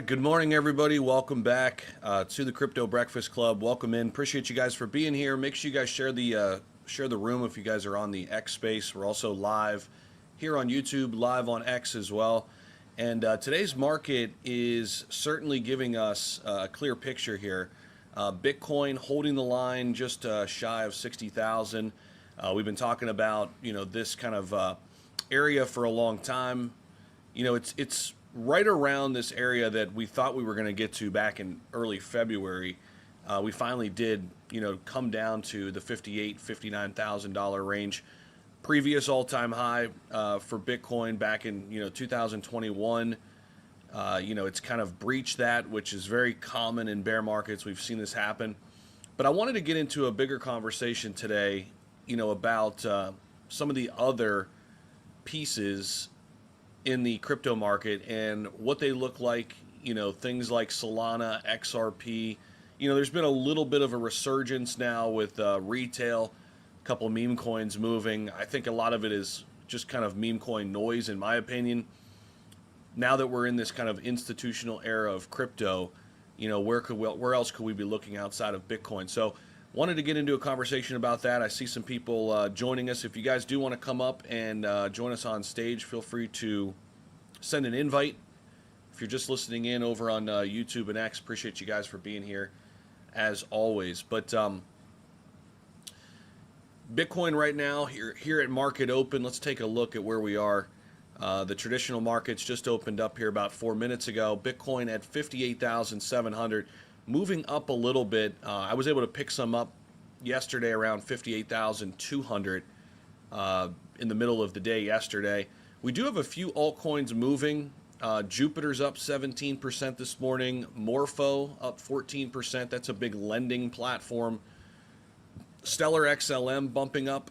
Good morning, everybody. Welcome back to the Crypto Breakfast Club. Welcome in. Appreciate you guys for being here. Make sure you guys share the room if you guys are on the X space. We're also live here on YouTube, live on X as well. And today's market is certainly giving us a clear picture here. Bitcoin holding the line just shy of 60,000. We've been talking about this kind of area for a long time. It's right around this area that we thought we were going to get to back in early February. We finally did, come down to the $59,000 range. Previous all-time high for Bitcoin back in 2021. It's kind of breached that, which is very common in bear markets. We've seen this happen. But I wanted to get into a bigger conversation today, about some of the other pieces in the crypto market and what they look like, things like Solana, XRP. There's been a little bit of a resurgence now with retail, a couple meme coins moving. I think a lot of it is just kind of meme coin noise, in my opinion. Now that we're in this kind of institutional era of crypto, where else could we be looking outside of Bitcoin? So wanted to get into a conversation about that. I see some people joining us. If you guys do want to come up and join us on stage, feel free to send an invite. If you're just listening in over on YouTube and X, appreciate you guys for being here as always. But Bitcoin right now, here at market open, let's take a look at where we are. The traditional markets just opened up here about 4 minutes ago. Bitcoin at 58,700. Moving up a little bit. I was able to pick some up yesterday around 58,200 in the middle of the day yesterday. We do have a few altcoins moving. Jupiter's up 17% this morning. Morpho up 14%. That's a big lending platform. Stellar XLM bumping up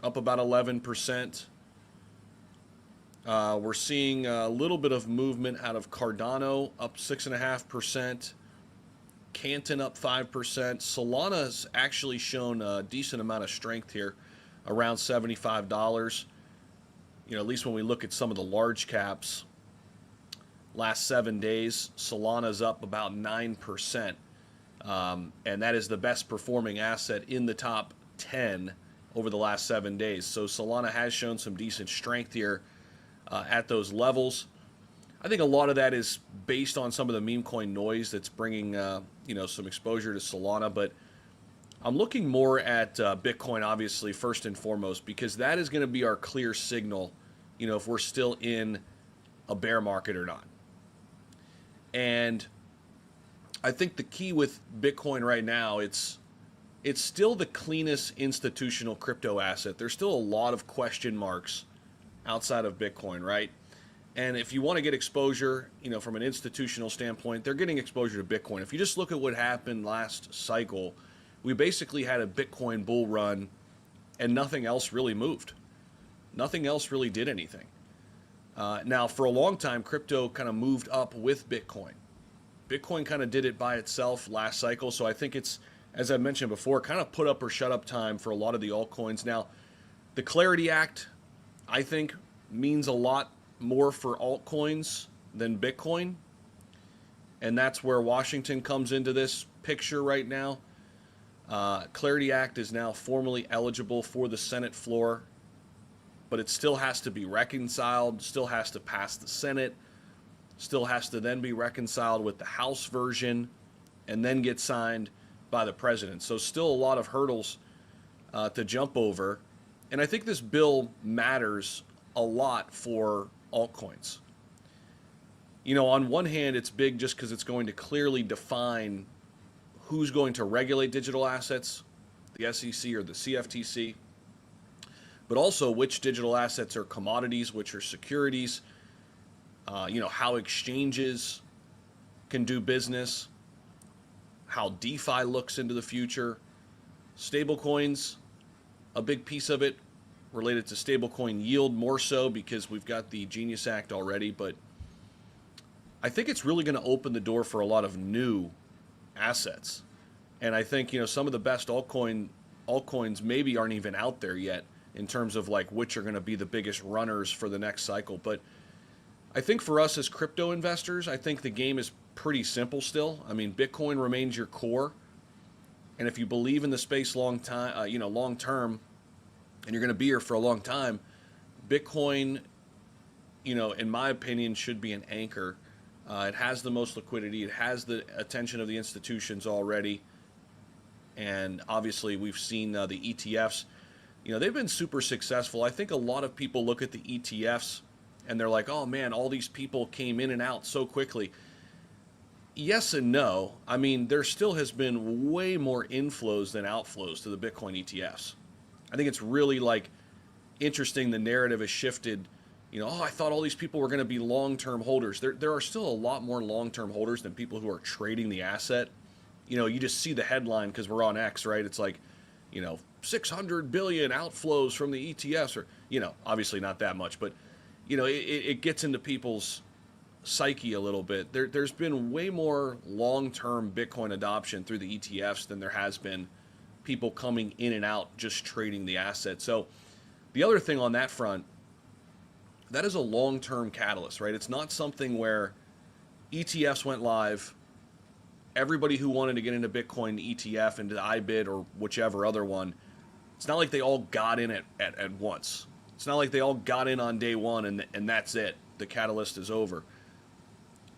about 11%. We're seeing a little bit of movement out of Cardano, up 6.5%. Canton up 5%. Solana's actually shown a decent amount of strength here, around $75. At least when we look at some of the large caps, last 7 days, Solana's up about 9%. And that is the best performing asset in the top 10 over the last 7 days. So Solana has shown some decent strength here at those levels. I think a lot of that is based on some of the meme coin noise that's bringing, some exposure to Solana. But I'm looking more at Bitcoin, obviously, first and foremost, because that is going to be our clear signal, if we're still in a bear market or not. And I think the key with Bitcoin right now, it's still the cleanest institutional crypto asset. There's still a lot of question marks outside of Bitcoin, right? And if you want to get exposure, from an institutional standpoint, they're getting exposure to Bitcoin. If you just look at what happened last cycle, we basically had a Bitcoin bull run and nothing else really moved. Nothing else really did anything. Now, for a long time, crypto kind of moved up with Bitcoin. Bitcoin kind of did it by itself last cycle. So I think it's, as I mentioned before, kind of put up or shut up time for a lot of the altcoins. Now, the Clarity Act, I think, means a lot more for altcoins than Bitcoin, and that's where Washington comes into this picture right now. Clarity Act is now formally eligible for the Senate floor, but it still has to be reconciled, still has to pass the Senate, still has to then be reconciled with the House version, and then get signed by the president. So still a lot of hurdles to jump over, and I think this bill matters a lot for altcoins. On one hand, it's big just because it's going to clearly define who's going to regulate digital assets, the SEC or the CFTC, but also which digital assets are commodities, which are securities, how exchanges can do business, how DeFi looks into the future, stablecoins, a big piece of it, related to stablecoin yield more so because we've got the Genius Act already, but I think it's really going to open the door for a lot of new assets. And I think, some of the best altcoins maybe aren't even out there yet in terms of like which are going to be the biggest runners for the next cycle. But I think for us as crypto investors, I think the game is pretty simple still. I mean, Bitcoin remains your core, and if you believe in the space long term, and you're going to be here for a long time, Bitcoin, in my opinion, should be an anchor. It has the most liquidity. It has the attention of the institutions already. And obviously, we've seen the ETFs. They've been super successful. I think a lot of people look at the ETFs and they're like, oh man, all these people came in and out so quickly. Yes and no. I mean, there still has been way more inflows than outflows to the Bitcoin ETFs. I think it's really interesting. The narrative has shifted. I thought all these people were going to be long-term holders. There are still a lot more long-term holders than people who are trading the asset. You just see the headline because we're on X, right? It's 600 billion outflows from the ETFs, or obviously not that much, but it gets into people's psyche a little bit. There's been way more long-term Bitcoin adoption through the ETFs than there has been people coming in and out just trading the asset. So the other thing on that front, that is a long-term catalyst, right? It's not something where ETFs went live, everybody who wanted to get into Bitcoin ETF, into the IBIT or whichever other one, it's not like they all got in at once. It's not like they all got in on day one and that's it. The catalyst is over.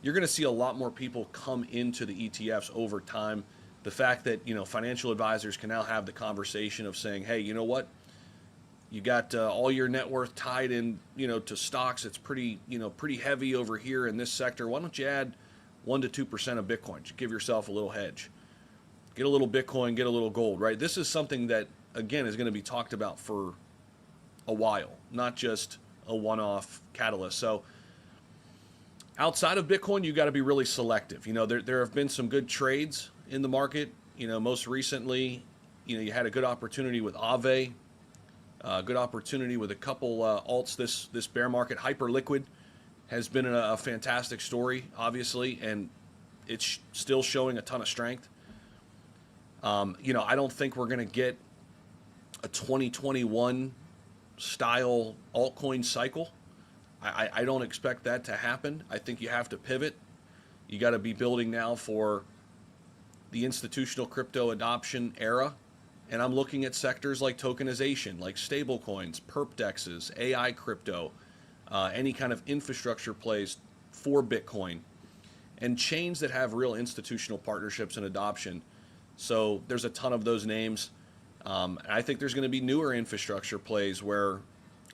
You're going to see a lot more people come into the ETFs over time. The fact that, financial advisors can now have the conversation of saying, hey, you know what? You got all your net worth tied in, to stocks. It's pretty heavy over here in this sector. Why don't you add 1 to 2% of Bitcoin? Just give yourself a little hedge. Get a little Bitcoin, get a little gold, right? This is something that, again, is going to be talked about for a while, not just a one-off catalyst. So outside of Bitcoin, you got to be really selective. There have been some good trades in the market. Most recently, you had a good opportunity with Aave, good opportunity with a couple alts this bear market. Hyperliquid has been a fantastic story, obviously, and it's still showing a ton of strength. I don't think we're going to get a 2021 style altcoin cycle. I don't expect that to happen. I think you have to pivot. You got to be building now for the institutional crypto adoption era. And I'm looking at sectors like tokenization, like stablecoins, perp DEXs, AI crypto, any kind of infrastructure plays for Bitcoin, and chains that have real institutional partnerships and adoption. So there's a ton of those names. I think there's going to be newer infrastructure plays where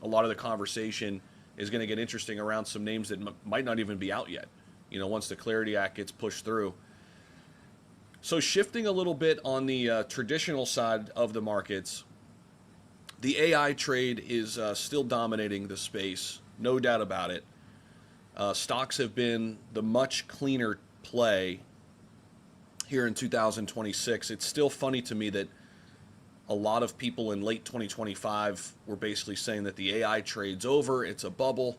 a lot of the conversation is going to get interesting around some names that might not even be out yet, once the Clarity Act gets pushed through. So shifting a little bit on the traditional side of the markets, the AI trade is still dominating the space, no doubt about it. Stocks have been the much cleaner play here in 2026. It's still funny to me that a lot of people in late 2025 were basically saying that the AI trade's over, it's a bubble.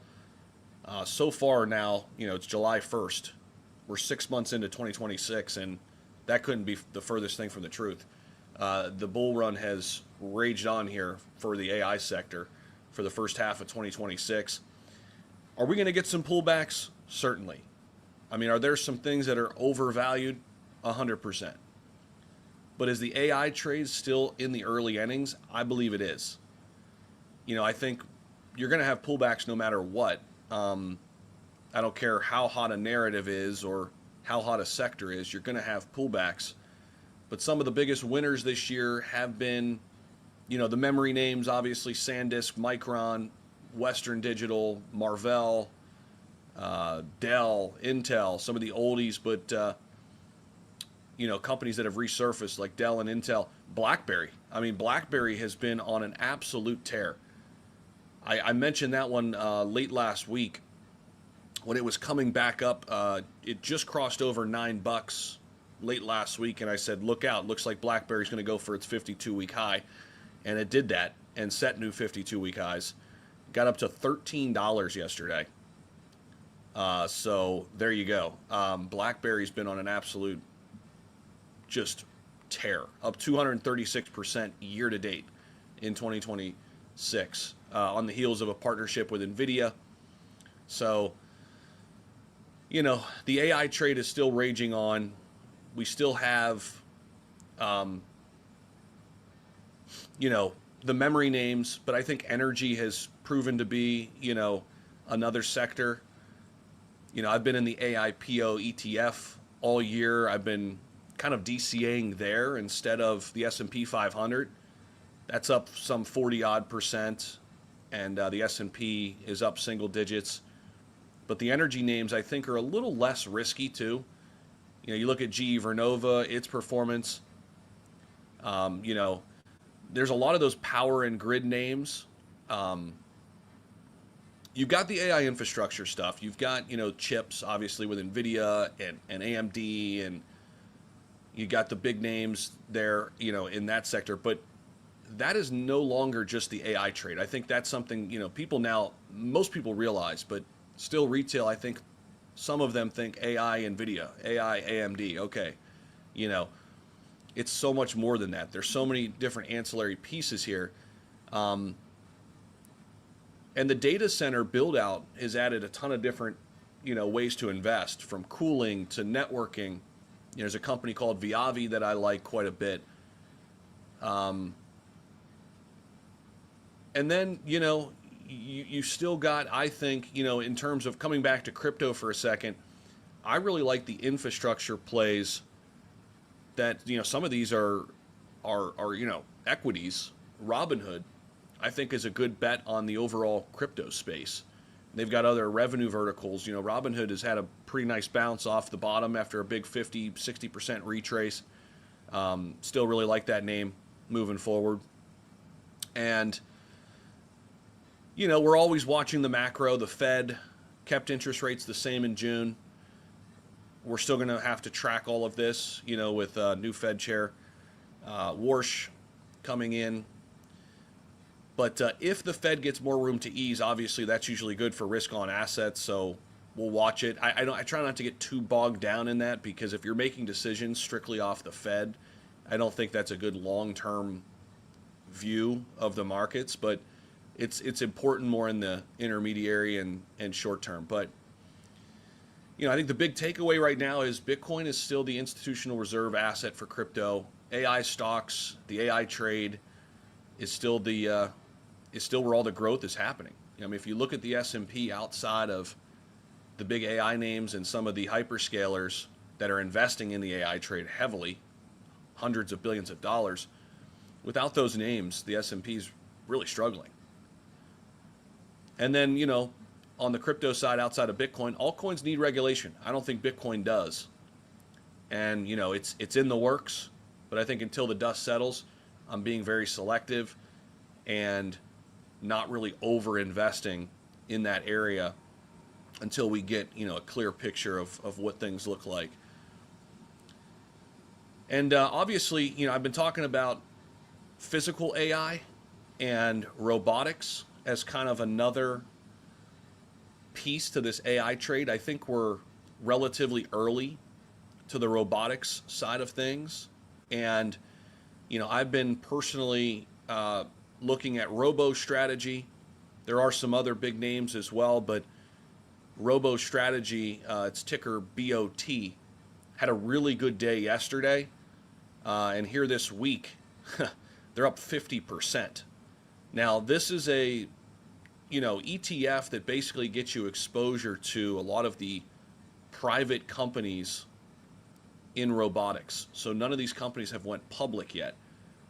So far now, it's July 1st. We're 6 months into 2026, and that couldn't be the furthest thing from the truth. The bull run has raged on here for the AI sector for the first half of 2026. Are we going to get some pullbacks? Certainly. I mean, are there some things that are overvalued? 100%. But is the AI trade still in the early innings? I believe it is. I think you're going to have pullbacks no matter what. I don't care how hot a narrative is or how hot a sector is, you're going to have pullbacks. But some of the biggest winners this year have been, the memory names, obviously SanDisk, Micron, Western Digital, Marvell, Dell, Intel, some of the oldies, but, companies that have resurfaced like Dell and Intel. BlackBerry. I mean, BlackBerry has been on an absolute tear. I mentioned that one late last week. When it was coming back up, it just crossed over $9 late last week, and I said, look out, looks like BlackBerry's going to go for its 52-week high, and it did that and set new 52-week highs. Got up to $13 yesterday. So there you go. BlackBerry's been on an absolute just tear, up 236% year to date in 2026 on the heels of a partnership with NVIDIA. So the AI trade is still raging on. We still have, um, the memory names, but I think energy has proven to be, another sector. I've been in the AIPO ETF all year. I've been kind of DCAing there instead of the S&P 500. That's up some 40 odd percent, and the S&P is up single digits. But the energy names I think are a little less risky too. You look at GE Vernova, its performance. There's a lot of those power and grid names. You've got the AI infrastructure stuff. You've got, chips, obviously, with NVIDIA and AMD, and you got the big names there, in that sector. But that is no longer just the AI trade. I think that's something, people now, most people realize, but still retail, I think some of them think AI, NVIDIA, AI, AMD. Okay. It's so much more than that. There's so many different ancillary pieces here. And the data center build out has added a ton of different, ways to invest, from cooling to networking. There's a company called Viavi that I like quite a bit. And then, you still got, I think, in terms of coming back to crypto for a second, I really like the infrastructure plays that, some of these are equities. Robinhood, I think, is a good bet on the overall crypto space. They've got other revenue verticals. Robinhood has had a pretty nice bounce off the bottom after a big 50, 60% retrace. Still really like that name moving forward. And, we're always watching the macro. The Fed kept interest rates the same in June. We're still going to have to track all of this, with new Fed chair, Warsh coming in. But if the Fed gets more room to ease, obviously that's usually good for risk on assets. So we'll watch it. I try not to get too bogged down in that, because if you're making decisions strictly off the Fed, I don't think that's a good long-term view of the markets. But it's important more in the intermediary and short term. But I think the big takeaway right now is Bitcoin is still the institutional reserve asset for crypto. AI stocks, the AI trade is still where all the growth is happening. If you look at the S&P outside of the big AI names and some of the hyperscalers that are investing in the AI trade heavily, hundreds of billions of dollars, without those names, the S&P is really struggling. And then, on the crypto side, outside of Bitcoin, altcoins need regulation. I don't think Bitcoin does. And, it's in the works, but I think until the dust settles, I'm being very selective and not really over investing in that area until we get, a clear picture of what things look like. And obviously, I've been talking about physical AI and robotics as kind of another piece to this AI trade. I think we're relatively early to the robotics side of things. And, I've been personally looking at RoboStrategy. There are some other big names as well, but RoboStrategy, it's ticker BOT, had a really good day yesterday. And here this week, they're up 50%. Now, this is a, ETF that basically gets you exposure to a lot of the private companies in robotics. So none of these companies have went public yet.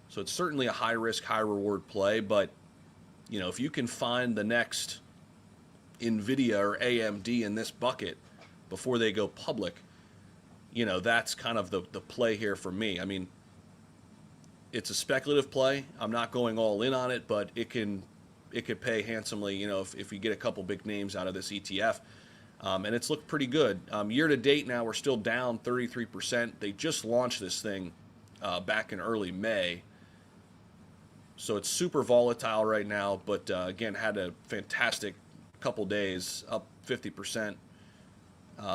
So it's certainly a high risk, high reward play. But, if you can find the next NVIDIA or AMD in this bucket before they go public, that's kind of the play here for me. I mean, it's a speculative play. I'm not going all in on it, but it could pay handsomely, if you get a couple big names out of this ETF. And it's looked pretty good. Year to date now, we're still down 33%. They just launched this thing back in early May. So it's super volatile right now, but again, had a fantastic couple days, up 50%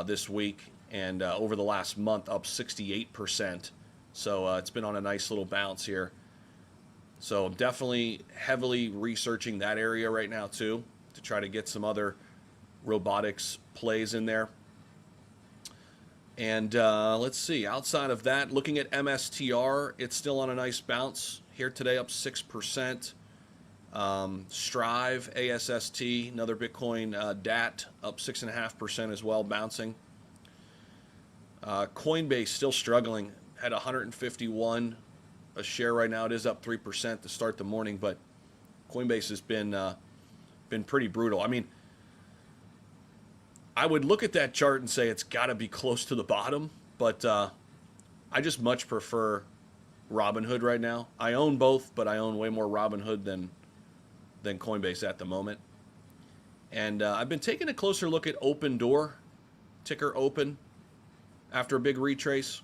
this week, and over the last month, up 68%. So it's been on a nice little bounce here. So I'm definitely heavily researching that area right now too, to try to get some other robotics plays in there. And let's see, outside of that, looking at MSTR, it's still on a nice bounce here today, up 6%. Strive, ASST, another Bitcoin DAT, up 6.5% as well, bouncing. Coinbase still struggling, had 151 a share right now. It is up 3% to start the morning, but Coinbase has been pretty brutal. I mean, I would look at that chart and say it's got to be close to the bottom, but I just much prefer Robinhood right now. I own both, but I own way more Robinhood than Coinbase at the moment. And I've been taking a closer look at OpenDoor, ticker Open, after a big retrace.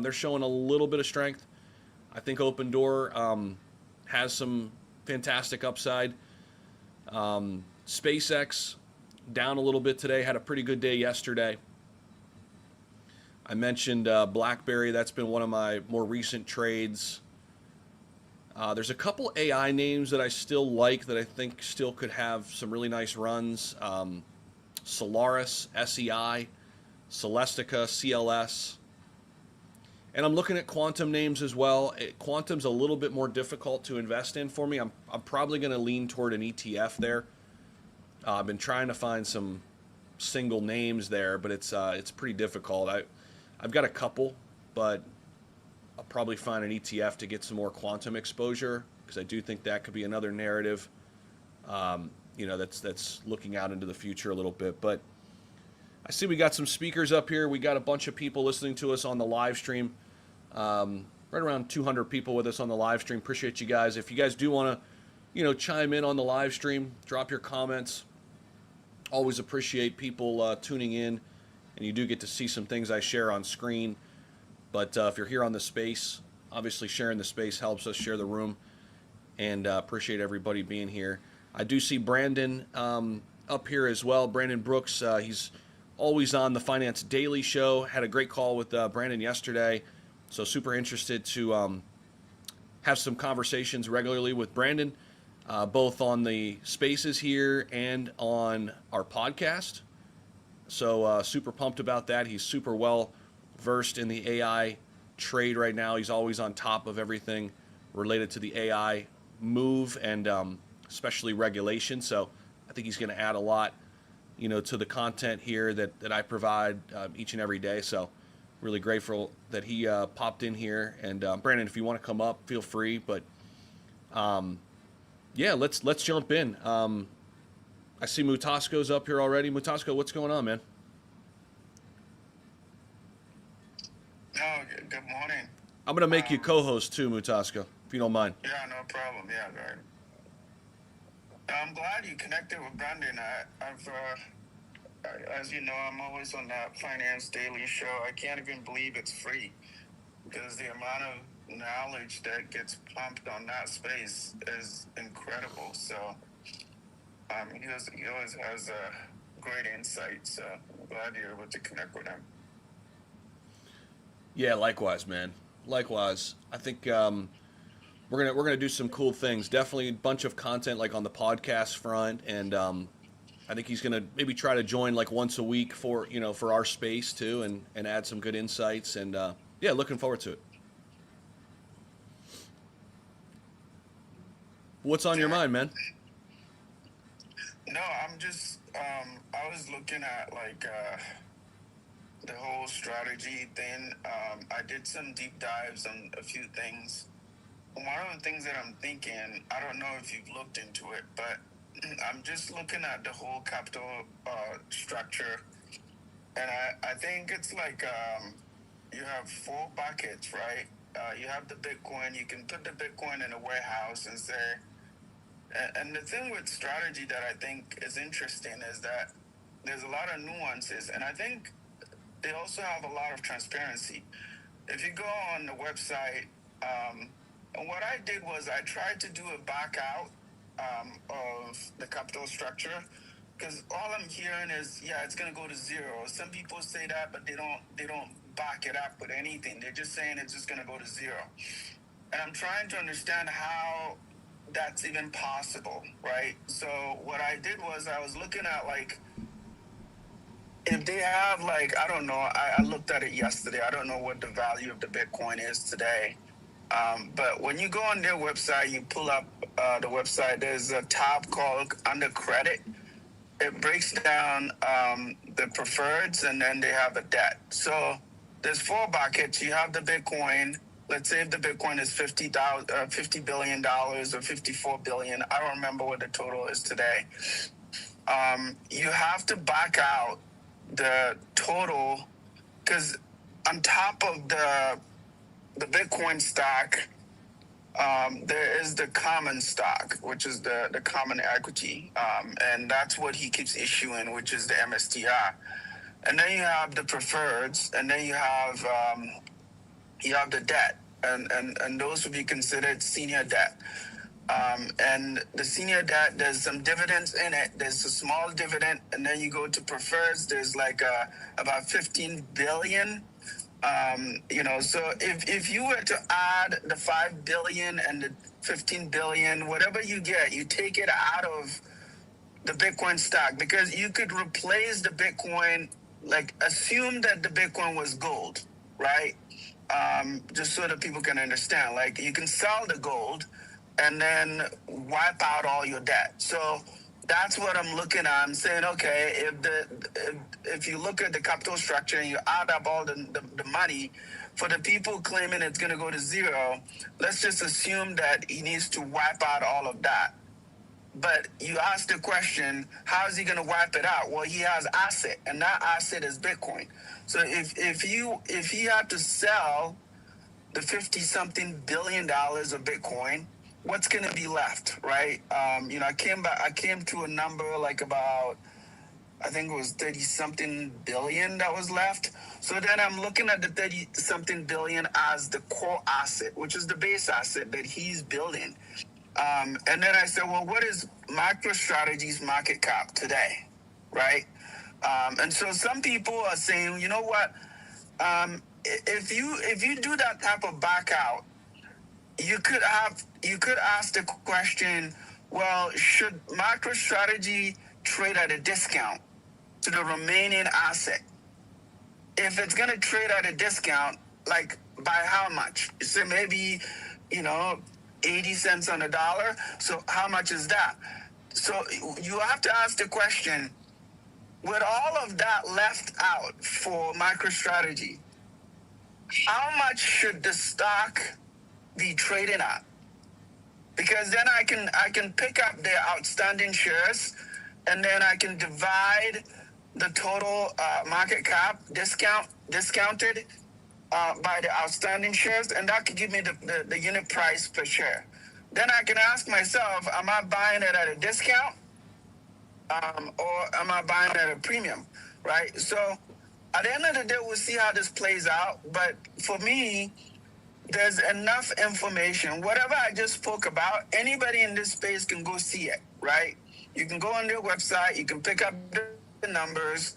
They're showing a little bit of strength. I think OpenDoor has some fantastic upside. SpaceX down a little bit today, had a pretty good day yesterday. I mentioned BlackBerry. That's been one of my more recent trades. There's a couple AI names that I still like that I think still could have some really nice runs. Solaris, SEI, Celestica, CLS. And I'm looking at quantum names as well. Quantum's a little bit more difficult to invest in for me. I'm probably going to lean toward an ETF there. I've been trying to find some single names there, but it's pretty difficult. I've got a couple, but I'll probably find an ETF to get some more quantum exposure, because I do think that could be another narrative, that's looking out into the future a little bit. But I see we got some speakers up here. We got a bunch of people listening to us on the live stream. Right around 200 people with us on the live stream. Appreciate you guys. If you guys do want to, chime in on the live stream, drop your comments. Always appreciate people tuning in, and you do get to see some things I share on screen. But if you're here on the space, obviously sharing the space helps us share the room, and appreciate everybody being here. I do see Brandon up here as well. Brandon Brooks, he's always on the Finance Daily Show. Had a great call with Brandon yesterday, so super interested to have some conversations regularly with Brandon, both on the spaces here and on our podcast. So super pumped about that. He's super well versed in the AI trade right now. He's always on top of everything related to the AI move, and especially regulation. So I think he's going to add a lot, to the content here that I provide each and every day. So really grateful that he popped in here. And Brandon, if you want to come up, feel free. But yeah, let's jump in. I see Mutasco's up here already. Mutasco, what's going on, man? Oh, good morning. I'm going to make you co-host too, Mutasco, if you don't mind. Yeah, no problem. Yeah, right. I'm glad you connected with Brandon. As you know, I'm always on that Finance Daily Show. I can't even believe it's free, because the amount of knowledge that gets pumped on that space is incredible. So he always has great insight. So I'm glad you're able to connect with him. Yeah, likewise, man. Likewise. I think we're gonna do some cool things. Definitely a bunch of content like on the podcast front, and I think he's gonna maybe try to join like once a week for our space too, and add some good insights. And yeah, looking forward to it. What's on your mind, man? No, I'm just I was looking at like the whole strategy thing. I did some deep dives on a few things. One of the things that I'm thinking, I don't know if you've looked into it, but I'm just looking at the whole capital structure, and I think it's like you have 4 buckets, right? You have the Bitcoin. You can put the Bitcoin in a warehouse and say, and the thing with strategy that I think is interesting is that there's a lot of nuances, and I think they also have a lot of transparency. If you go on the website, and what I did was I tried to do a back out of the capital structure, because all I'm hearing is, yeah, it's going to go to 0. Some people say that, but they don't back it up with anything. They're just saying it's just going to go to 0. And I'm trying to understand how that's even possible, right? So what I did was I was looking at like if they have like, I don't know, I looked at it yesterday. I don't know what the value of the Bitcoin is today. But when you go on their website, you pull up the website, there's a tab called under credit. It breaks down the preferreds, and then they have a debt. So there's four buckets. You have the Bitcoin. Let's say if the Bitcoin is $50 billion or 54 billion. I don't remember what the total is today. You have to back out the total, because on top of the Bitcoin stock, there is the common stock, which is the common equity, and that's what he keeps issuing, which is the MSTR. And then you have the preferreds, and then you have the debt, and those would be considered senior debt. And the senior debt, there's some dividends in it. There's a small dividend, and then you go to preferreds. There's like about 15 billion. So if you were to add the 5 billion and the 15 billion, whatever you get, you take it out of the Bitcoin stock, because you could replace the Bitcoin, like assume that the Bitcoin was gold, right? Just so that people can understand, like you can sell the gold and then wipe out all your debt. So that's what I'm looking at. I'm saying, okay, if you look at the capital structure and you add up all the money, for the people claiming it's going to go to zero, let's just assume that he needs to wipe out all of that. But you ask the question, how is he going to wipe it out? Well, he has asset, and that asset is Bitcoin. So if he had to sell the 50 something billion dollars of Bitcoin, what's going to be left, right? I came to a number like about, I think it was 30 something billion that was left. So then I'm looking at the 30 something billion as the core asset, which is the base asset that he's building. And then I said, well, what is MicroStrategy's market cap today, right? And so some people are saying, you know what? If you do that type of back out, you could ask the question, well, should MicroStrategy trade at a discount to the remaining asset? If it's going to trade at a discount, like by how much? So maybe, 80 cents on the dollar. So how much is that? So you have to ask the question, with all of that left out for MicroStrategy, how much should the stock be trading at? Because then I can pick up their outstanding shares, and then I can divide the total market cap discounted by the outstanding shares, and that could give me the unit price per share. Then I can ask myself, am I buying it at a discount, or am I buying it at a premium, right? So at the end of the day, we'll see how this plays out. But for me, there's enough information. Whatever I just spoke about, anybody in this space can go see it, right? You can go on their website, you can pick up the numbers,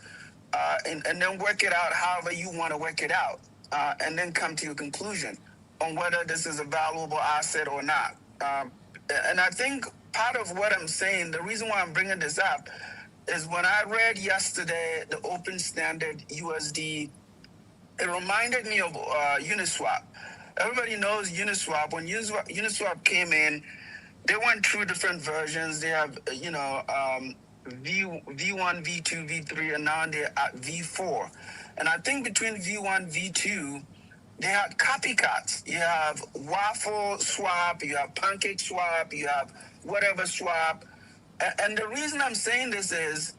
and then work it out however you want to work it out, and then come to your conclusion on whether this is a valuable asset or not. And I think part of what I'm saying, the reason why I'm bringing this up, is when I read yesterday the open standard USD, it reminded me of Uniswap. Everybody knows Uniswap. When Uniswap came in, they went through different versions. They have, V1, V2, V3, and now they're at V4. And I think between V1, V2, they had copycats. You have Waffle Swap, you have Pancake Swap, you have whatever swap. And the reason I'm saying this is,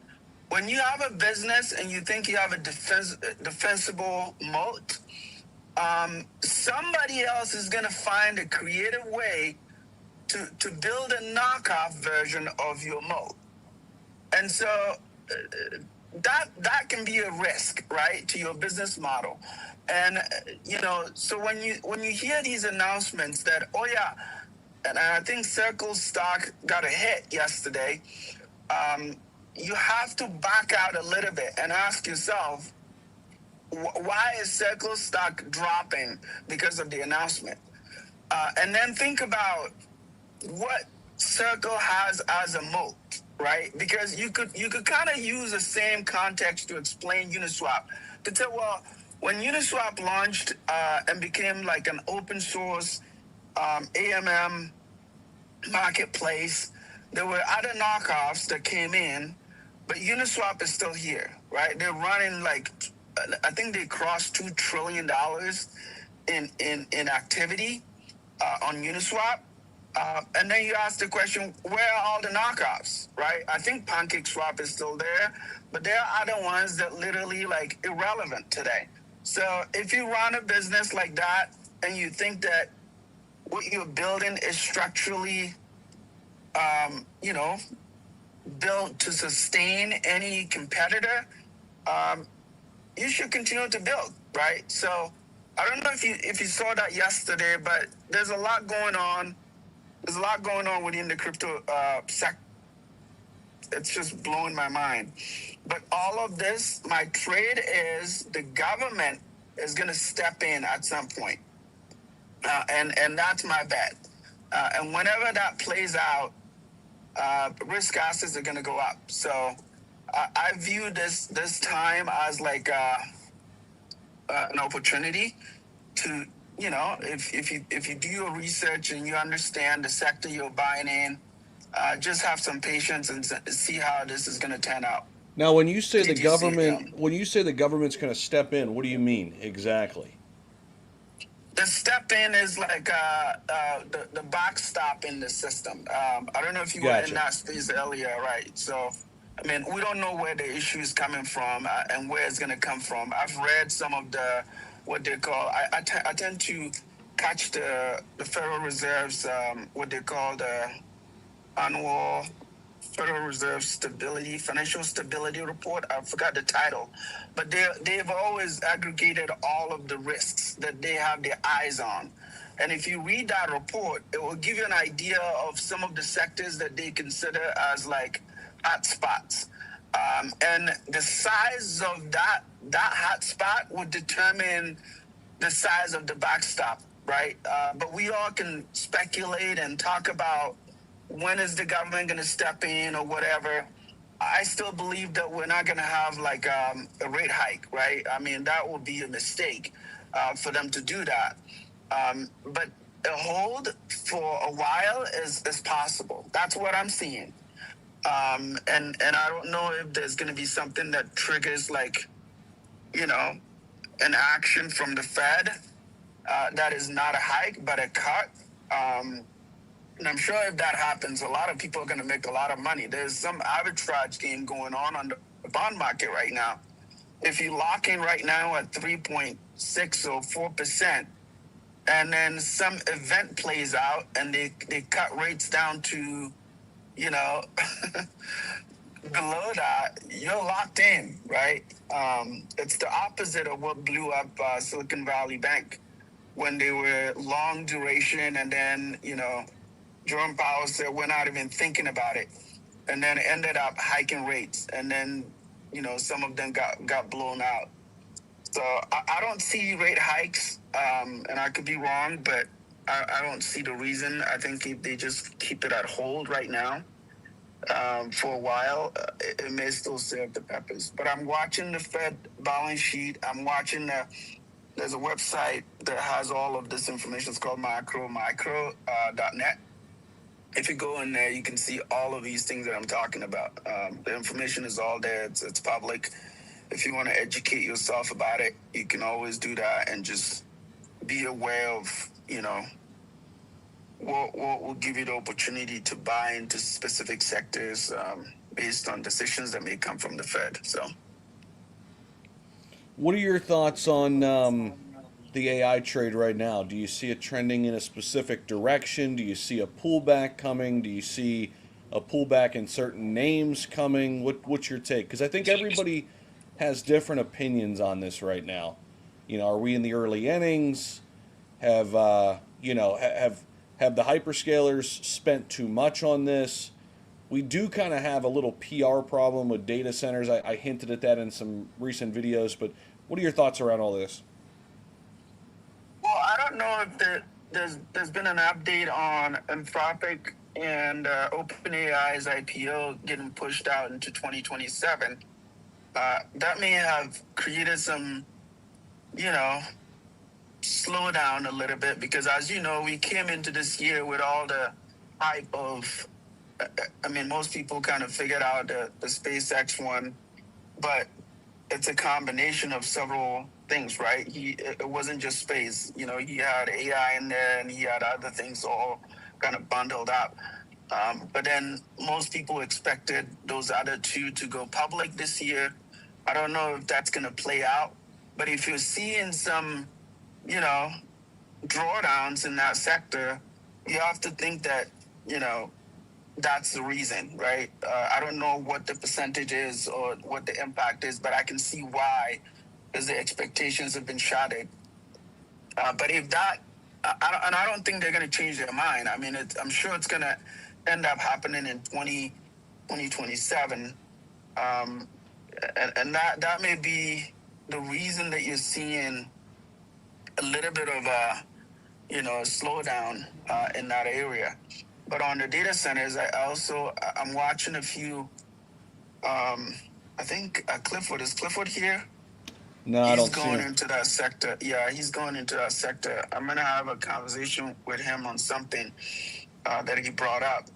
when you have a business and you think you have a defensible moat, somebody else is going to find a creative way to build a knockoff version of your moat. And so that can be a risk, right, to your business model. And so when you hear these announcements that, oh yeah, and I think Circle stock got a hit yesterday, you have to back out a little bit and ask yourself, why is Circle stock dropping because of the announcement? And then think about what Circle has as a moat. right? Because you could kind of use the same context to explain Uniswap. To tell, well, when Uniswap launched and became like an open source AMM marketplace, there were other knockoffs that came in, but Uniswap is still here, right? They're running like, I think they crossed $2 trillion in activity on Uniswap. And then you ask the question, where are all the knockoffs, right? I think PancakeSwap is still there, but there are other ones that literally like irrelevant today. So if you run a business like that and you think that what you're building is structurally, you know, built to sustain any competitor, you should continue to build, right? So I don't know if you saw that yesterday, but there's a lot going on. There's a lot going on within the crypto sector. It's just blowing my mind. But all of this, my trade is the government is going to step in at some point. And that's my bet. And whenever that plays out, risk assets are going to go up. So I view this time as like an opportunity to, you know, if you do your research and you understand the sector you're buying in, just have some patience and see how this is going to turn out. Now, when you say the Did you see? government, when you say the government's going to step in, what do you mean exactly? The step in is like the backstop in the system. I don't know if you were in Gotcha. that space earlier, right? So, I mean, we don't know where the issue is coming from and where it's going to come from. I've read some of the what they call. I tend to catch the Federal Reserve's what they call the annual Federal Reserve financial stability report. I forgot the title, but they've always aggregated all of the risks that they have their eyes on. And if you read that report, it will give you an idea of some of the sectors that they consider as like hot spots. And the size of that hot spot would determine the size of the backstop, right? But we all can speculate and talk about when is the government going to step in or whatever. I still believe that we're not going to have like a rate hike, right? I mean, that would be a mistake for them to do that. But a hold for a while is possible. That's what I'm seeing. And I don't know if there's going to be something that triggers like, you know, an action from the Fed that is not a hike but a cut. And I'm sure if that happens, a lot of people are going to make a lot of money. There's some arbitrage game going on the bond market right now. If you lock in right now at 3.6 or 4%, and then some event plays out and they cut rates down to, you know, below that, you're locked in, right? It's the opposite of what blew up Silicon Valley Bank when they were long duration, and then, you know, Jerome Powell said, we're not even thinking about it. And then it ended up hiking rates. And then, you know, some of them got blown out. So I don't see rate hikes, and I could be wrong, but I don't see the reason. I think if they just keep it at hold right now for a while, it may still serve the purpose. But I'm watching the Fed balance sheet. I'm watching there's a website that has all of this information. It's called micro.net. If you go in there, you can see all of these things that I'm talking about. The information is all there. It's public. If you want to educate yourself about it, you can always do that and just be aware of, you know, what will give you the opportunity to buy into specific sectors based on decisions that may come from the Fed. So, What are your thoughts on the AI trade right now? Do you see it trending in a specific direction? Do you see a pullback coming? Do you see a pullback in certain names coming? What's your take? Because I think everybody has different opinions on this right now. You know, are we in the early innings? Have you know, have the hyperscalers spent too much on this? We do kind of have a little PR problem with data centers. I hinted at that in some recent videos, but what are your thoughts around all this? well, I don't know if there's been an update on Anthropic and OpenAI's IPO getting pushed out into 2027, that may have created some, you know, slow down a little bit, because as you know, we came into this year with all the hype of, I mean, most people kind of figured out the SpaceX one, but it's a combination of several things, right? It wasn't just space. You know, he had AI in there, and he had other things all kind of bundled up. But then most people expected those other two to go public this year. I don't know if that's going to play out, but if you're seeing some, you know, drawdowns in that sector, you have to think that, you know, that's the reason, right? I don't know what the percentage is or what the impact is, but I can see why, because the expectations have been shattered. But if that, and I don't think they're going to change their mind. I mean, I'm sure it's going to end up happening in 2027. And that may be the reason that you're seeing a little bit of a, you know, slowdown in that area. But on the data centers, I'm watching a few. I think Clifford is Clifford here. No, I He's don't see going him. into that sector. Yeah, he's going into that sector. I'm gonna have a conversation with him on something that he brought up.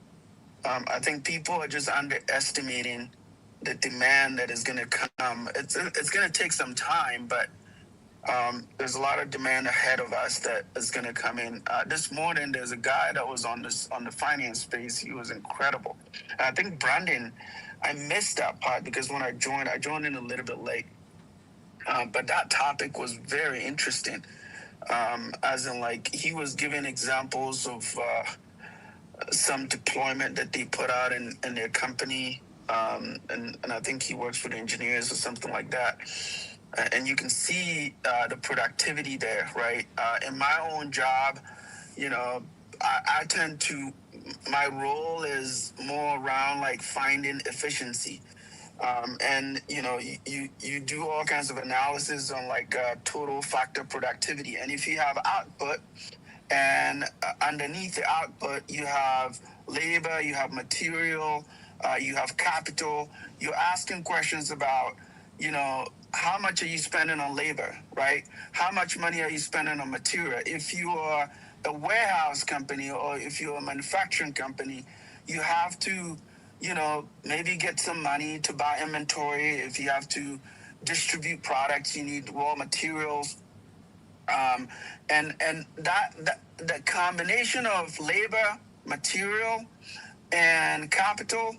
I think people are just underestimating the demand that is gonna come. It's gonna take some time, but there's a lot of demand ahead of us that is going to come in. This morning, there's a guy that was on the finance space. He was incredible. I think Brandon, I missed that part because when I joined in a little bit late. But that topic was very interesting. As in, like, he was giving examples of some deployment that they put out in their company. And I think he works with engineers or something like that. And you can see the productivity there, right? In my own job, you know, I tend to, my role is more around like finding efficiency. And you know, you do all kinds of analysis on like total factor productivity. And if you have output, and underneath the output, you have labor, you have material, you have capital. You're asking questions about, you know, how much are you spending on labor, right? How much money are you spending on material? If you are a warehouse company or if you're a manufacturing company, you have to, you know, maybe get some money to buy inventory. If you have to distribute products, you need raw materials. And that the combination of labor, material, and capital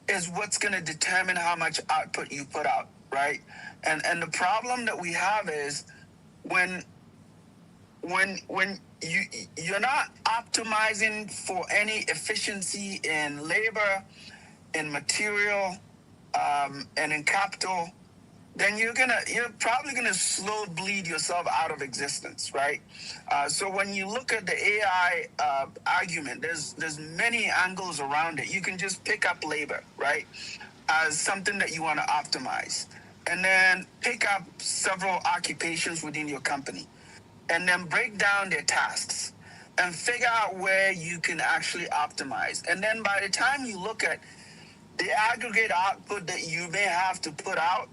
is what's going to determine how much output you put out, right? And the problem that we have is when you're not optimizing for any efficiency in labor, in material, and in capital, then you're probably gonna slow bleed yourself out of existence, right? So when you look at the AI argument, there's many angles around it. You can just pick up labor, right, as something that you want to optimize, and then pick up several occupations within your company, and then break down their tasks and figure out where you can actually optimize. And then by the time you look at the aggregate output that you may have to put out,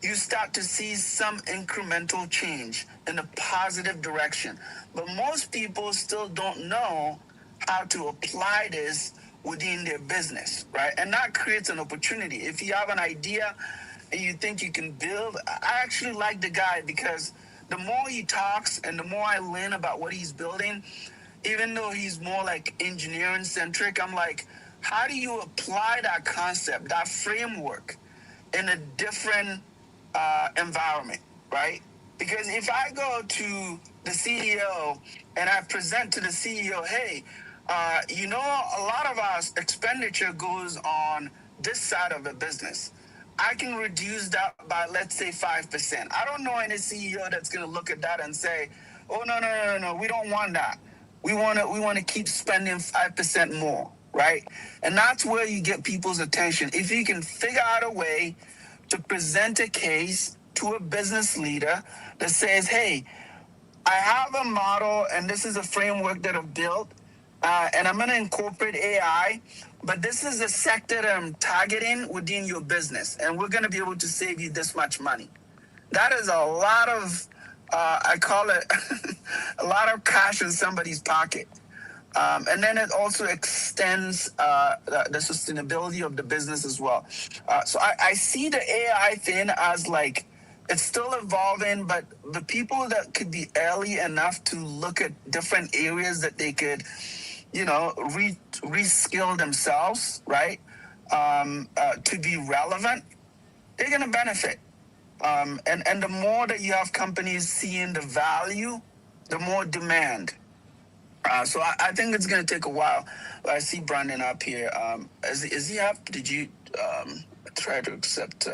you start to see some incremental change in a positive direction. But most people still don't know how to apply this within their business, right? And that creates an opportunity. If you have an idea and you think you can build, I actually like the guy because the more he talks and the more I learn about what he's building, even though he's more like engineering centric, I'm like, how do you apply that concept, that framework in a different environment, right? Because if I go to the CEO and I present to the CEO, hey, you know, a lot of our expenditure goes on this side of the business. I can reduce that by, let's say, 5%. I don't know any CEO that's going to look at that and say, oh, no, we don't want that. We want to keep spending 5% more, right? And that's where you get people's attention. If you can figure out a way to present a case to a business leader that says, hey, I have a model and this is a framework that I've built. and I'm going to incorporate AI. But this is a sector that I'm targeting within your business, and we're going to be able to save you this much money. That is a lot of, I call it a lot of cash in somebody's pocket. And then it also extends the sustainability of the business as well. So I see the AI thing as like, it's still evolving, but the people that could be early enough to look at different areas that they could, reskill themselves, right? To be relevant, they're going to benefit. And the more that you have companies seeing the value, the more demand. So I think it's going to take a while. I see Brandon up here. Is he up? Did you try to accept?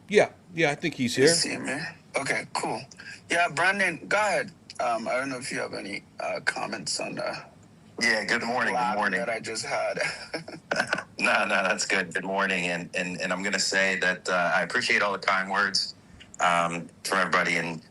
Yeah, I think he's here. See him here? Okay, cool. Yeah, Brandon, go ahead. I don't know if you have any comments on the. Yeah, good morning. Good morning. That I just had. No, that's good. Good morning. And I'm going to say that I appreciate all the kind words from everybody and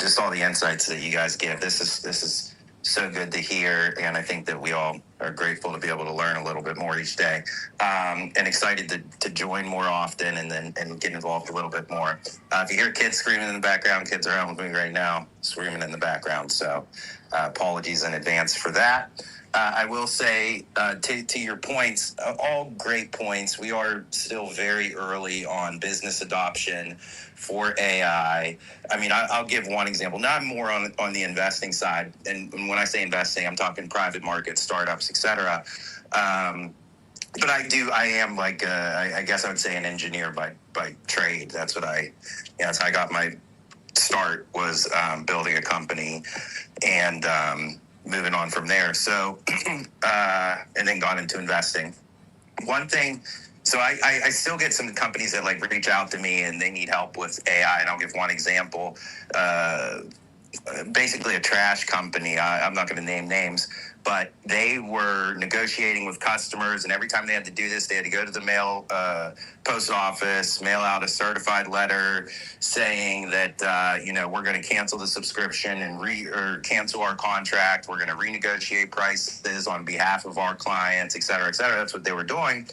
just all the insights that you guys give. This is so good to hear. And I think that we all are grateful to be able to learn a little bit more each day, and excited to join more often and get involved a little bit more. If you hear kids screaming in the background, kids are home with me right now, screaming in the background. So apologies in advance for that. I will say to your points, all great points. We are still very early on business adoption for AI. I mean, I'll give one example. Now I'm more on the investing side, and when I say investing, I'm talking private markets, startups, etc. But I am like I guess I would say an engineer by trade. That's what that's how I got my start, was building a company and moving on from there. So, and then got into investing. One thing, so I still get some companies that like reach out to me and they need help with AI. And I'll give one example. Basically a trash company. I'm not going to name names, but they were negotiating with customers, and every time they had to do this, they had to go to the post office, mail out a certified letter saying that we're going to cancel the subscription and cancel our contract. We're going to renegotiate prices on behalf of our clients, et cetera, et cetera. That's what they were doing,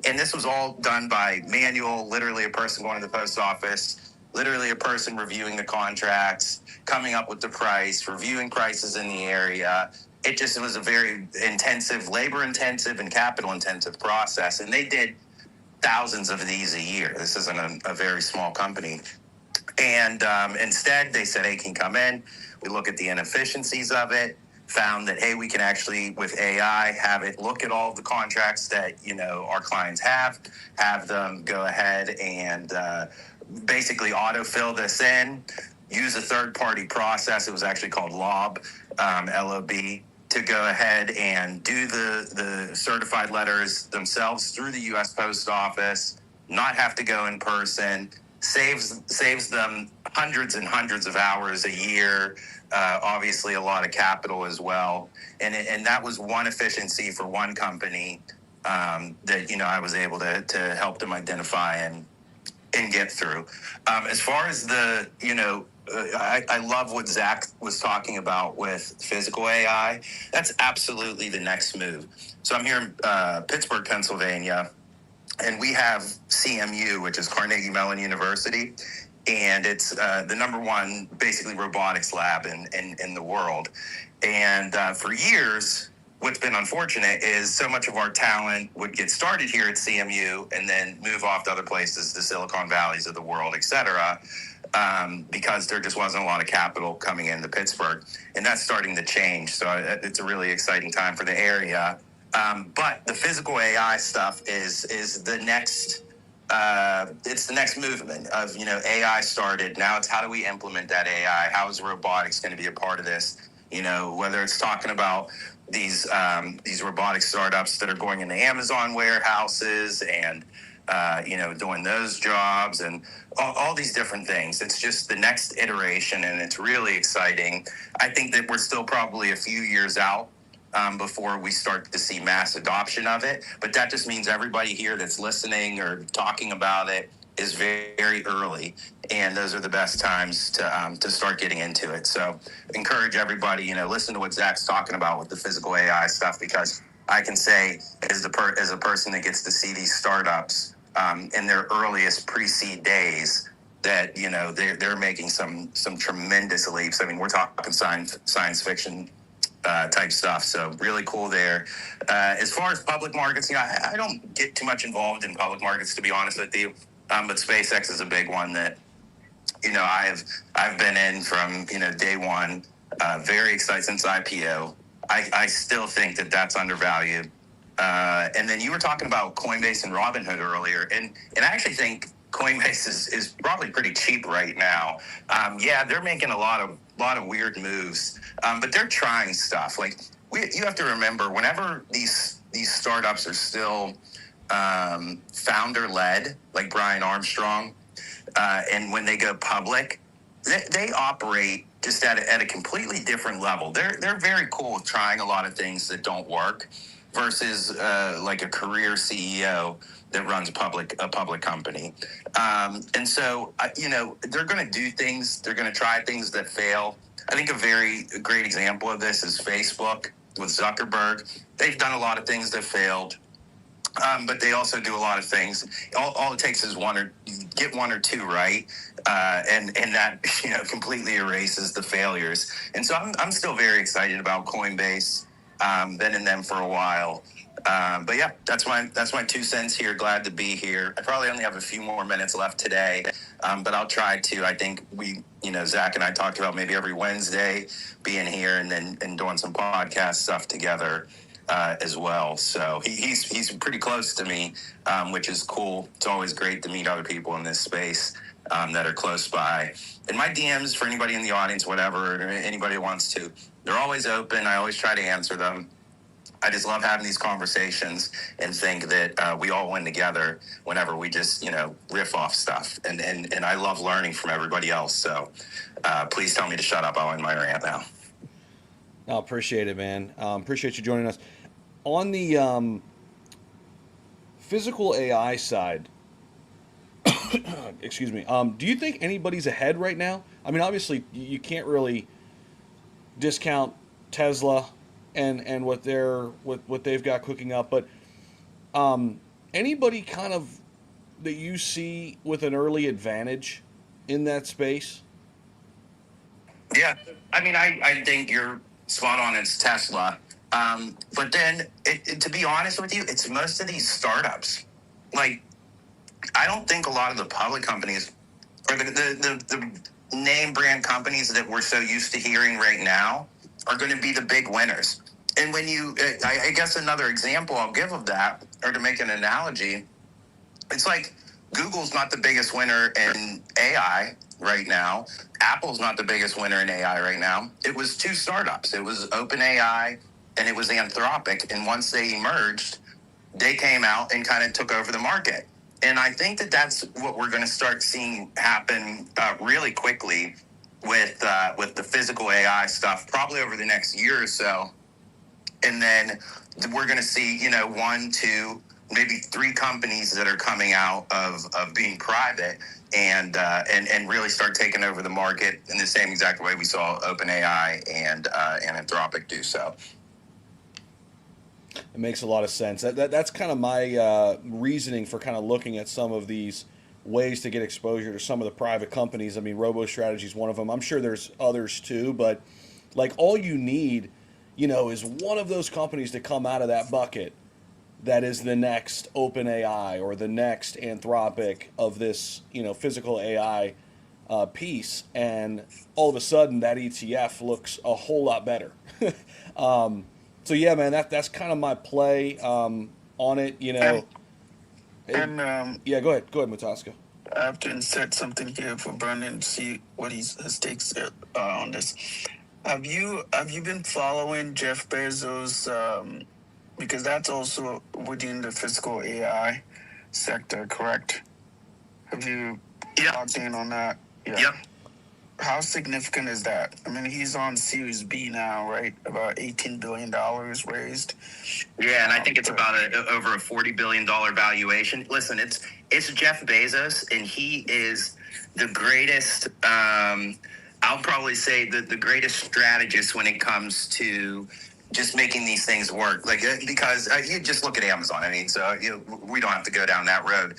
and this was all done by manual. Literally, a person going to the post office. Literally a person reviewing the contracts, coming up with the price, reviewing prices in the area. It was a very intensive, labor-intensive and capital-intensive process. And they did thousands of these a year. This isn't a very small company. And instead, they said, hey, can you come in? We look at the inefficiencies of it, found that, hey, we can actually, with AI, have it look at all of the contracts that, our clients have them go ahead and basically autofill this in, use a third-party process. It was actually called LOB, L-O-B, to go ahead and do the certified letters themselves through the U.S. Post Office, not have to go in person, saves them hundreds and hundreds of hours a year, obviously a lot of capital as well. And that was one efficiency for one company that, I was able to help them identify and get through. As far as the, I love what Zach was talking about with physical AI. That's absolutely the next move. So I'm here in Pittsburgh, Pennsylvania, and we have CMU, which is Carnegie Mellon University, and it's the number one, basically, robotics lab in the world. And for years, what's been unfortunate is so much of our talent would get started here at CMU and then move off to other places, the Silicon Valleys of the world, et cetera, because there just wasn't a lot of capital coming into Pittsburgh. And that's starting to change. So it's a really exciting time for the area. But the physical AI stuff is the next, it's the next movement of, AI started. Now it's how do we implement that AI? How is robotics going to be a part of this? Whether it's talking about these robotic startups that are going into Amazon warehouses and, doing those jobs and all these different things. It's just the next iteration, and it's really exciting. I think that we're still probably a few years out before we start to see mass adoption of it. But that just means everybody here that's listening or talking about it is very, very early, and those are the best times to start getting into it. So encourage everybody, listen to what Zach's talking about with the physical AI stuff, because I can say as a person that gets to see these startups in their earliest pre-seed days, that they're making some tremendous leaps. I mean, we're talking science fiction type stuff. So really cool there. As far as public markets, I don't get too much involved in public markets, to be honest with you. But SpaceX is a big one that I've been in from day one. Very excited since IPO. I still think that that's undervalued. And then you were talking about Coinbase and Robinhood earlier, and I actually think Coinbase is probably pretty cheap right now. Yeah, they're making a lot of weird moves, but they're trying stuff. Like you have to remember, whenever these startups are still founder led, like Brian Armstrong, and when they go public, they operate just at a completely different level. They're very cool with trying a lot of things that don't work, versus like a career CEO that runs a public company. And so, they're going to do things. They're going to try things that fail. I think a very great example of this is Facebook with Zuckerberg. They've done a lot of things that failed. But they also do a lot of things. All it takes is get one or two right, and that completely erases the failures. And so I'm still very excited about Coinbase. Been in them for a while, but yeah, that's my 2 cents here. Glad to be here. I probably only have a few more minutes left today, but I'll try to. I think Zach and I talked about maybe every Wednesday being here and doing some podcast stuff together. As well. So he's pretty close to me, which is cool. It's always great to meet other people in this space that are close by. And my DMs, for anybody in the audience, whatever, or anybody who wants to, they're always open. I always try to answer them. I just love having these conversations and think that we all win together whenever we just, riff off stuff. And I love learning from everybody else. So please tell me to shut up. I'll end my rant now. No, appreciate it, man. Appreciate you joining us. On the physical AI side, excuse me, do you think anybody's ahead right now? I mean, obviously, you can't really discount Tesla and what they've got cooking up, but anybody kind of that you see with an early advantage in that space? Yeah, I mean, I think you're spot on. It's Tesla. But then, to be honest with you, it's most of these startups. Like, I don't think a lot of the public companies or the name brand companies that we're so used to hearing right now are going to be the big winners. And when I guess another example I'll give of that, or to make an analogy, it's like Google's not the biggest winner in AI right now. Apple's not the biggest winner in AI right now. It was two startups. It was OpenAI and it was Anthropic. And once they emerged, they came out and kind of took over the market. And I think that that's what we're going to start seeing happen really quickly with the physical AI stuff, probably over the next year or so. And then we're going to see, 1, 2, maybe 3 companies that are coming out of being private and really start taking over the market in the same exact way we saw OpenAI and Anthropic do so. It makes a lot of sense. That's kind of my reasoning for kind of looking at some of these ways to get exposure to some of the private companies. I mean, RoboStrategy is one of them. I'm sure there's others too, but like all you need, is one of those companies to come out of that bucket that is the next OpenAI or the next Anthropic of this, physical AI piece, and all of a sudden that ETF looks a whole lot better. So yeah, man, that's kind of my play on it, And Yeah, go ahead, Mutaska. I have to insert something here for Brandon to see what his takes on this. Have you been following Jeff Bezos? Because that's also within the physical AI sector, correct? Have you logged in on that? Yeah. Yep. how significant is that? I mean, he's on Series B now, right? About $18 billion raised. Yeah, and I think it's about over a $40 billion valuation. Listen, it's Jeff Bezos, and he is the greatest. I'll probably say the greatest strategist when it comes to just making these things work. Like because you just look at Amazon. I mean, so we don't have to go down that road.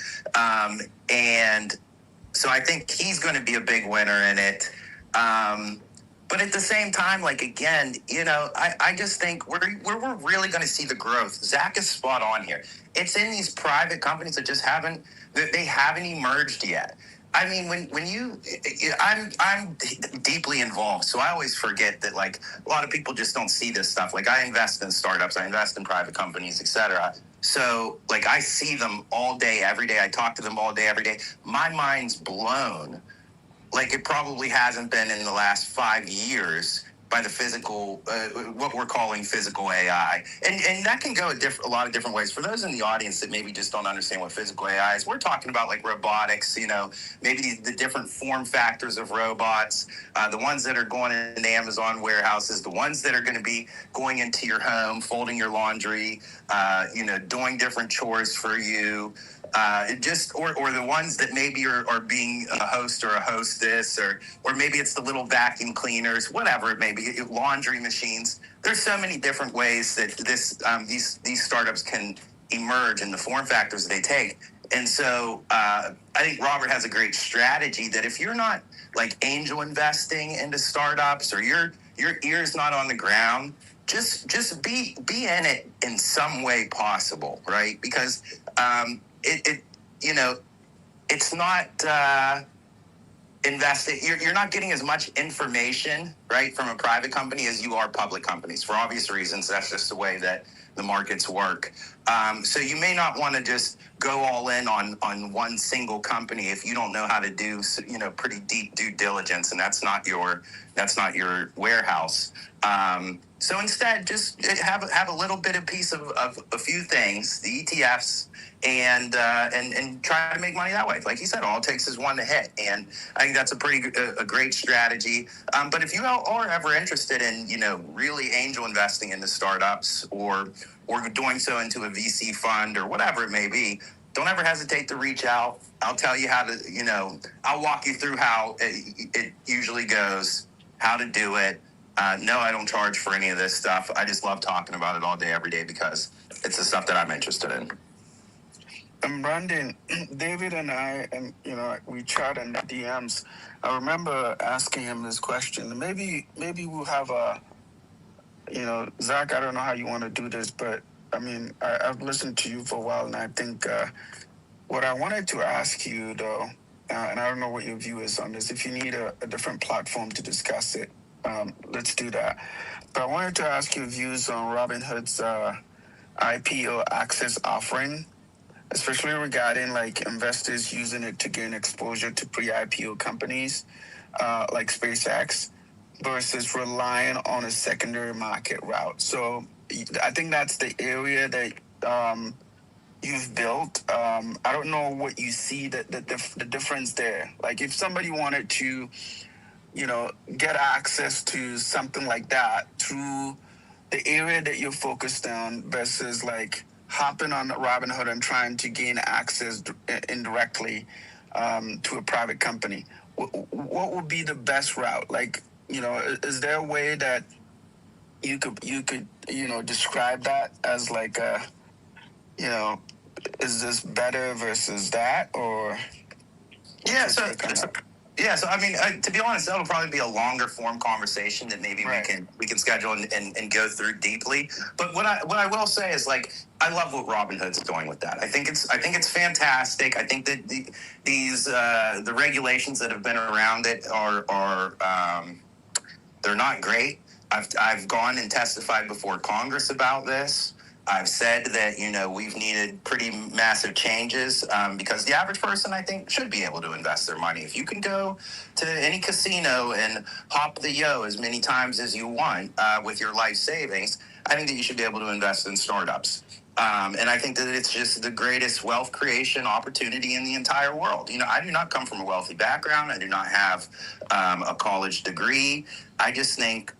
And so I think he's going to be a big winner in it. But at the same time, like again, I just think we're really going to see the growth. Zach is spot on here. It's in these private companies that just haven't emerged yet. I mean, when I'm deeply involved, so I always forget that like a lot of people just don't see this stuff. Like I invest in startups, I invest in private companies, etc. So like I see them all day, every day. I talk to them all day, every day. My mind's blown like it probably hasn't been in the last 5 years by the physical, what we're calling physical AI. And that can go a lot of different ways. For those in the audience that maybe just don't understand what physical AI is, we're talking about like robotics, maybe the different form factors of robots, the ones that are going into Amazon warehouses, the ones that are going to be going into your home, folding your laundry, doing different chores for you. Or the ones that maybe are being a host or a hostess, or maybe it's the little vacuum cleaners, whatever it may be, laundry machines. There's so many different ways that these startups can emerge in the form factors they take. And so I think Robert has a great strategy that if you're not like angel investing into startups or your ear's not on the ground, just be in it in some way possible, right? Because it's not invested. You're not getting as much information, right, from a private company as you are public companies for obvious reasons. That's just the way that the markets work. So you may not want to just go all in on one single company if you don't know how to do pretty deep due diligence, and that's not your warehouse. So instead, just have a little bit of piece of a few things, the ETFs, and try to make money that way. Like you said, all it takes is one to hit, and I think that's a great strategy. But if you are ever interested in really angel investing into startups or doing so into a VC fund or whatever it may be, don't ever hesitate to reach out. I'll tell you how to I'll walk you through how it usually goes, how to do it. No, I don't charge for any of this stuff. I just love talking about it all day, every day, because it's the stuff that I'm interested in. Brandon, David and I, and we chat in DMs. I remember asking him this question. Maybe we'll have Zach, I don't know how you want to do this, but I mean, I've listened to you for a while, and I think what I wanted to ask you, though, and I don't know what your view is on this, if you need a different platform to discuss it, let's do that. But I wanted to ask your views on Robinhood's IPO access offering, especially regarding like investors using it to gain exposure to pre-IPO companies like SpaceX versus relying on a secondary market route. So I think that's the area that you've built. I don't know what you see the difference there. Like if somebody wanted to, get access to something like that through the area that you're focused on versus like hopping on Robinhood and trying to gain access indirectly to a private company, what would be the best route? Like, is there a way that you could describe that as like is this better versus that, or so I mean, to be honest, that'll probably be a longer form conversation that maybe we can schedule and go through deeply. But what I will say is, like, I love what Robinhood's doing with that. I think it's fantastic. I think that the regulations that have been around it are they're not great. I've gone and testified before Congress about this. I've said that, we've needed pretty massive changes because the average person, I think, should be able to invest their money. If you can go to any casino and hop the yo as many times as you want with your life savings, I think that you should be able to invest in startups. And I think that it's just the greatest wealth creation opportunity in the entire world. I do not come from a wealthy background. I do not have a college degree. I just think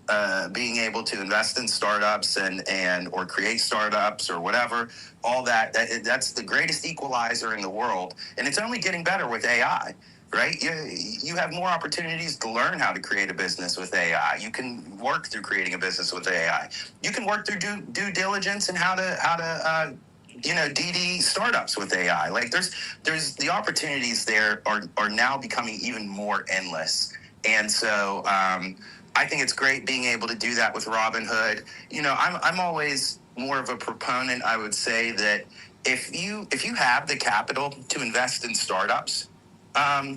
being able to invest in startups and or create startups or whatever, all that's the greatest equalizer in the world. And it's only getting better with AI. Right? You have more opportunities to learn how to create a business with AI. You can work through creating a business with AI. You can work through due diligence and how to DD startups with AI. Like there's the opportunities there are now becoming even more endless. And so I think it's great being able to do that with Robinhood. I'm always more of a proponent. I would say that if you have the capital to invest in startups,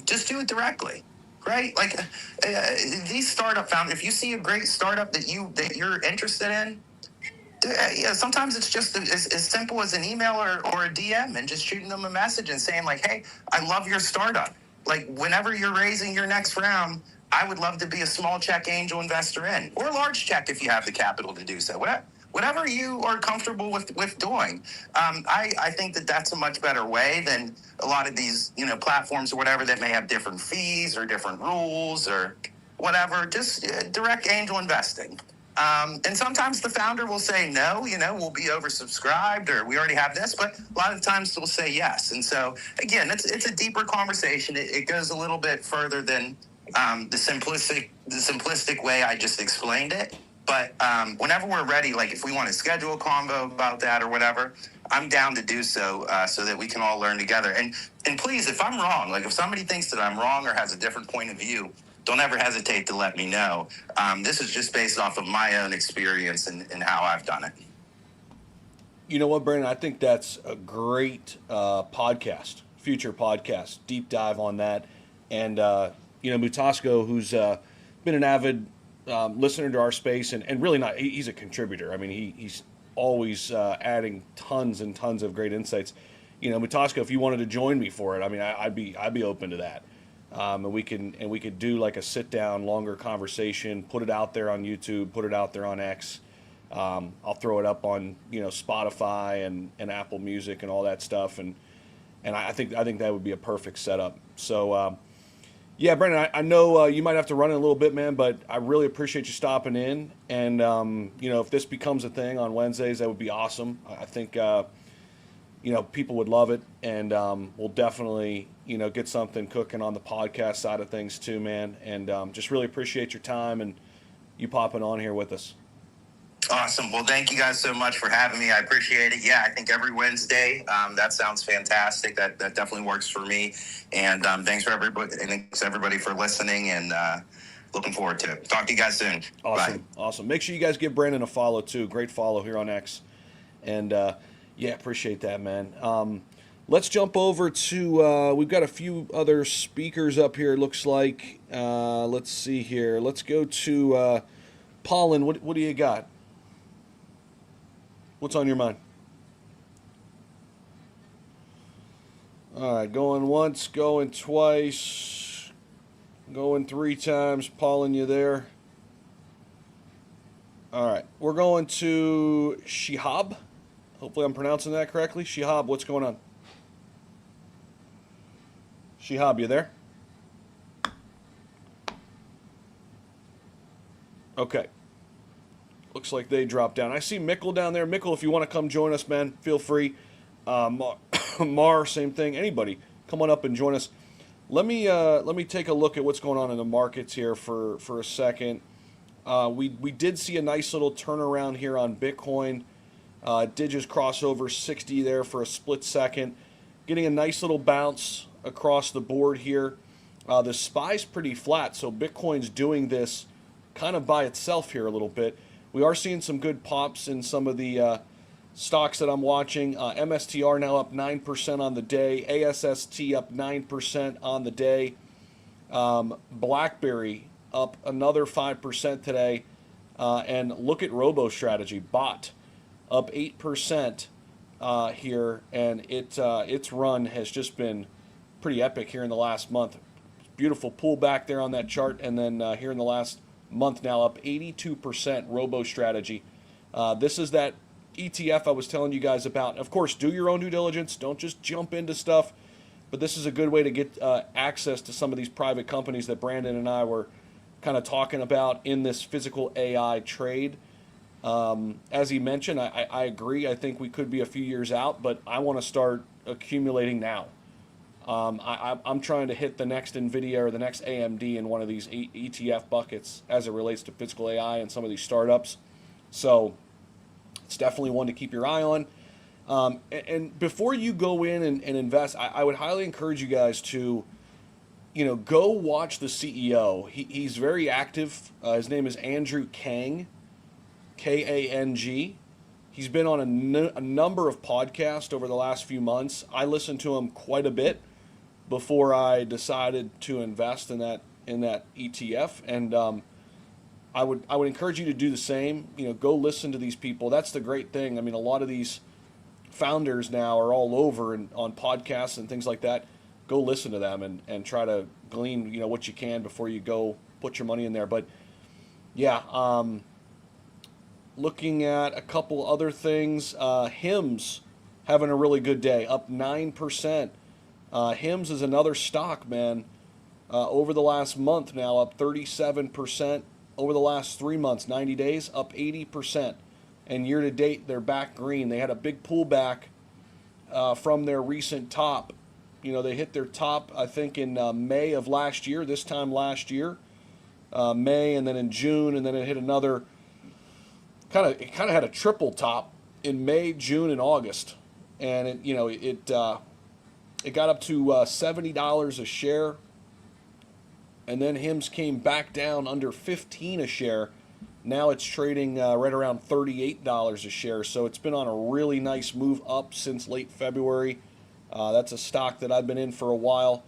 just do it directly, right? Like these startup founders, if you see a great startup that you're interested in, sometimes it's just as simple as an email or a DM and just shooting them a message and saying like, hey, I love your startup. Like whenever you're raising your next round, I would love to be a small check angel investor in, or a large check if you have the capital to do so. Whatever you are comfortable with doing. I think that that's a much better way than a lot of these, platforms or whatever that may have different fees or different rules or whatever. Just direct angel investing. And sometimes the founder will say no, we'll be oversubscribed or we already have this, but a lot of times they'll say yes. And so again, it's a deeper conversation. It goes a little bit further than the simplistic way I just explained it. But whenever we're ready, like if we want to schedule a convo about that or whatever, I'm down to do so so that we can all learn together. And please, if I'm wrong, like if somebody thinks that I'm wrong or has a different point of view, don't ever hesitate to let me know. This is just based off of my own experience and how I've done it. You know what, Brandon? I think that's a great podcast, future podcast, deep dive on that. And, Mutasco, who's been an avid listener to our space and really not, he's a contributor. I mean, he's always adding tons and tons of great insights. Mutasco, if you wanted to join me for it, I mean, I'd be open to that. And we could do like a sit down, longer conversation, put it out there on YouTube, put it out there on X. I'll throw it up on, Spotify and Apple Music and all that stuff. And I think that would be a perfect setup. So, yeah, Brandon, I know you might have to run in a little bit, man, but I really appreciate you stopping in. And, if this becomes a thing on Wednesdays, that would be awesome. I think, people would love it. And we'll definitely, get something cooking on the podcast side of things too, man. And just really appreciate your time and you popping on here with us. Awesome. Well, thank you guys so much for having me. I appreciate it. Yeah, I think every Wednesday, that sounds fantastic. That definitely works for me. And thanks everybody for listening and looking forward to it. Talk to you guys soon. Awesome. Bye. Awesome. Make sure you guys give Brandon a follow too. Great follow here on X. And yeah, appreciate that, man. Let's jump over to, we've got a few other speakers up here, it looks like. Let's see here. Let's go to Paulin. What do you got? What's on your mind? All right, going once, going twice, going three times. Paulin, you there? All right, we're going to Shihab. Hopefully I'm pronouncing that correctly. Shihab, what's going on? Shihab, you there? Okay. Looks like they dropped down. I see Mickle down there. Mickle, if you want to come join us, man, feel free. Mar, same thing. Anybody, come on up and join us. Let me take a look at what's going on in the markets here for a second. We did see a nice little turnaround here on Bitcoin. Did just cross over 60 there for a split second. Getting a nice little bounce across the board here. The SPY's pretty flat, so Bitcoin's doing this kind of by itself here a little bit. We are seeing some good pops in some of the stocks that I'm watching. MSTR now up 9% on the day. ASST up 9% on the day. BlackBerry up another 5% today. And look at RoboStrategy, BOT, up 8% here. And its run has just been pretty epic here in the last month. Beautiful pullback there on that chart. And then here in the last month now, up 82% RoboStrategy. This is that ETF I was telling you guys about. Of course, do your own due diligence. Don't just jump into stuff. But this is a good way to get access to some of these private companies that Brandon and I were kind of talking about in this physical AI trade. As he mentioned, I agree. I think we could be a few years out, but I want to start accumulating now. I'm trying to hit the next NVIDIA or the next AMD in one of these ETF buckets as it relates to physical AI and some of these startups. So it's definitely one to keep your eye on. And before you go in and invest, I would highly encourage you guys to, go watch the CEO. He's very active. His name is Andrew Kang, Kang. He's been on a number of podcasts over the last few months. I listened to him quite a bit before I decided to invest in that ETF, and I would encourage you to do the same. Go listen to these people. That's the great thing. I mean, a lot of these founders now are all over and on podcasts and things like that. Go listen to them and try to glean what you can before you go put your money in there. But yeah, looking at a couple other things, Hims having a really good day, up 9%. Hims is another stock, man. Over the last month now, up 37%. Over the last 3 months, 90 days, up 80%. And year to date, they're back green. They had a big pullback from their recent top. They hit their top, I think, in May of last year, this time last year. May, and then in June, and then it hit another, it kind of had a triple top in May, June, and August. And it got up to $70 a share. And then Hims came back down under $15 a share. Now it's trading right around $38 a share. So it's been on a really nice move up since late February. That's a stock that I've been in for a while.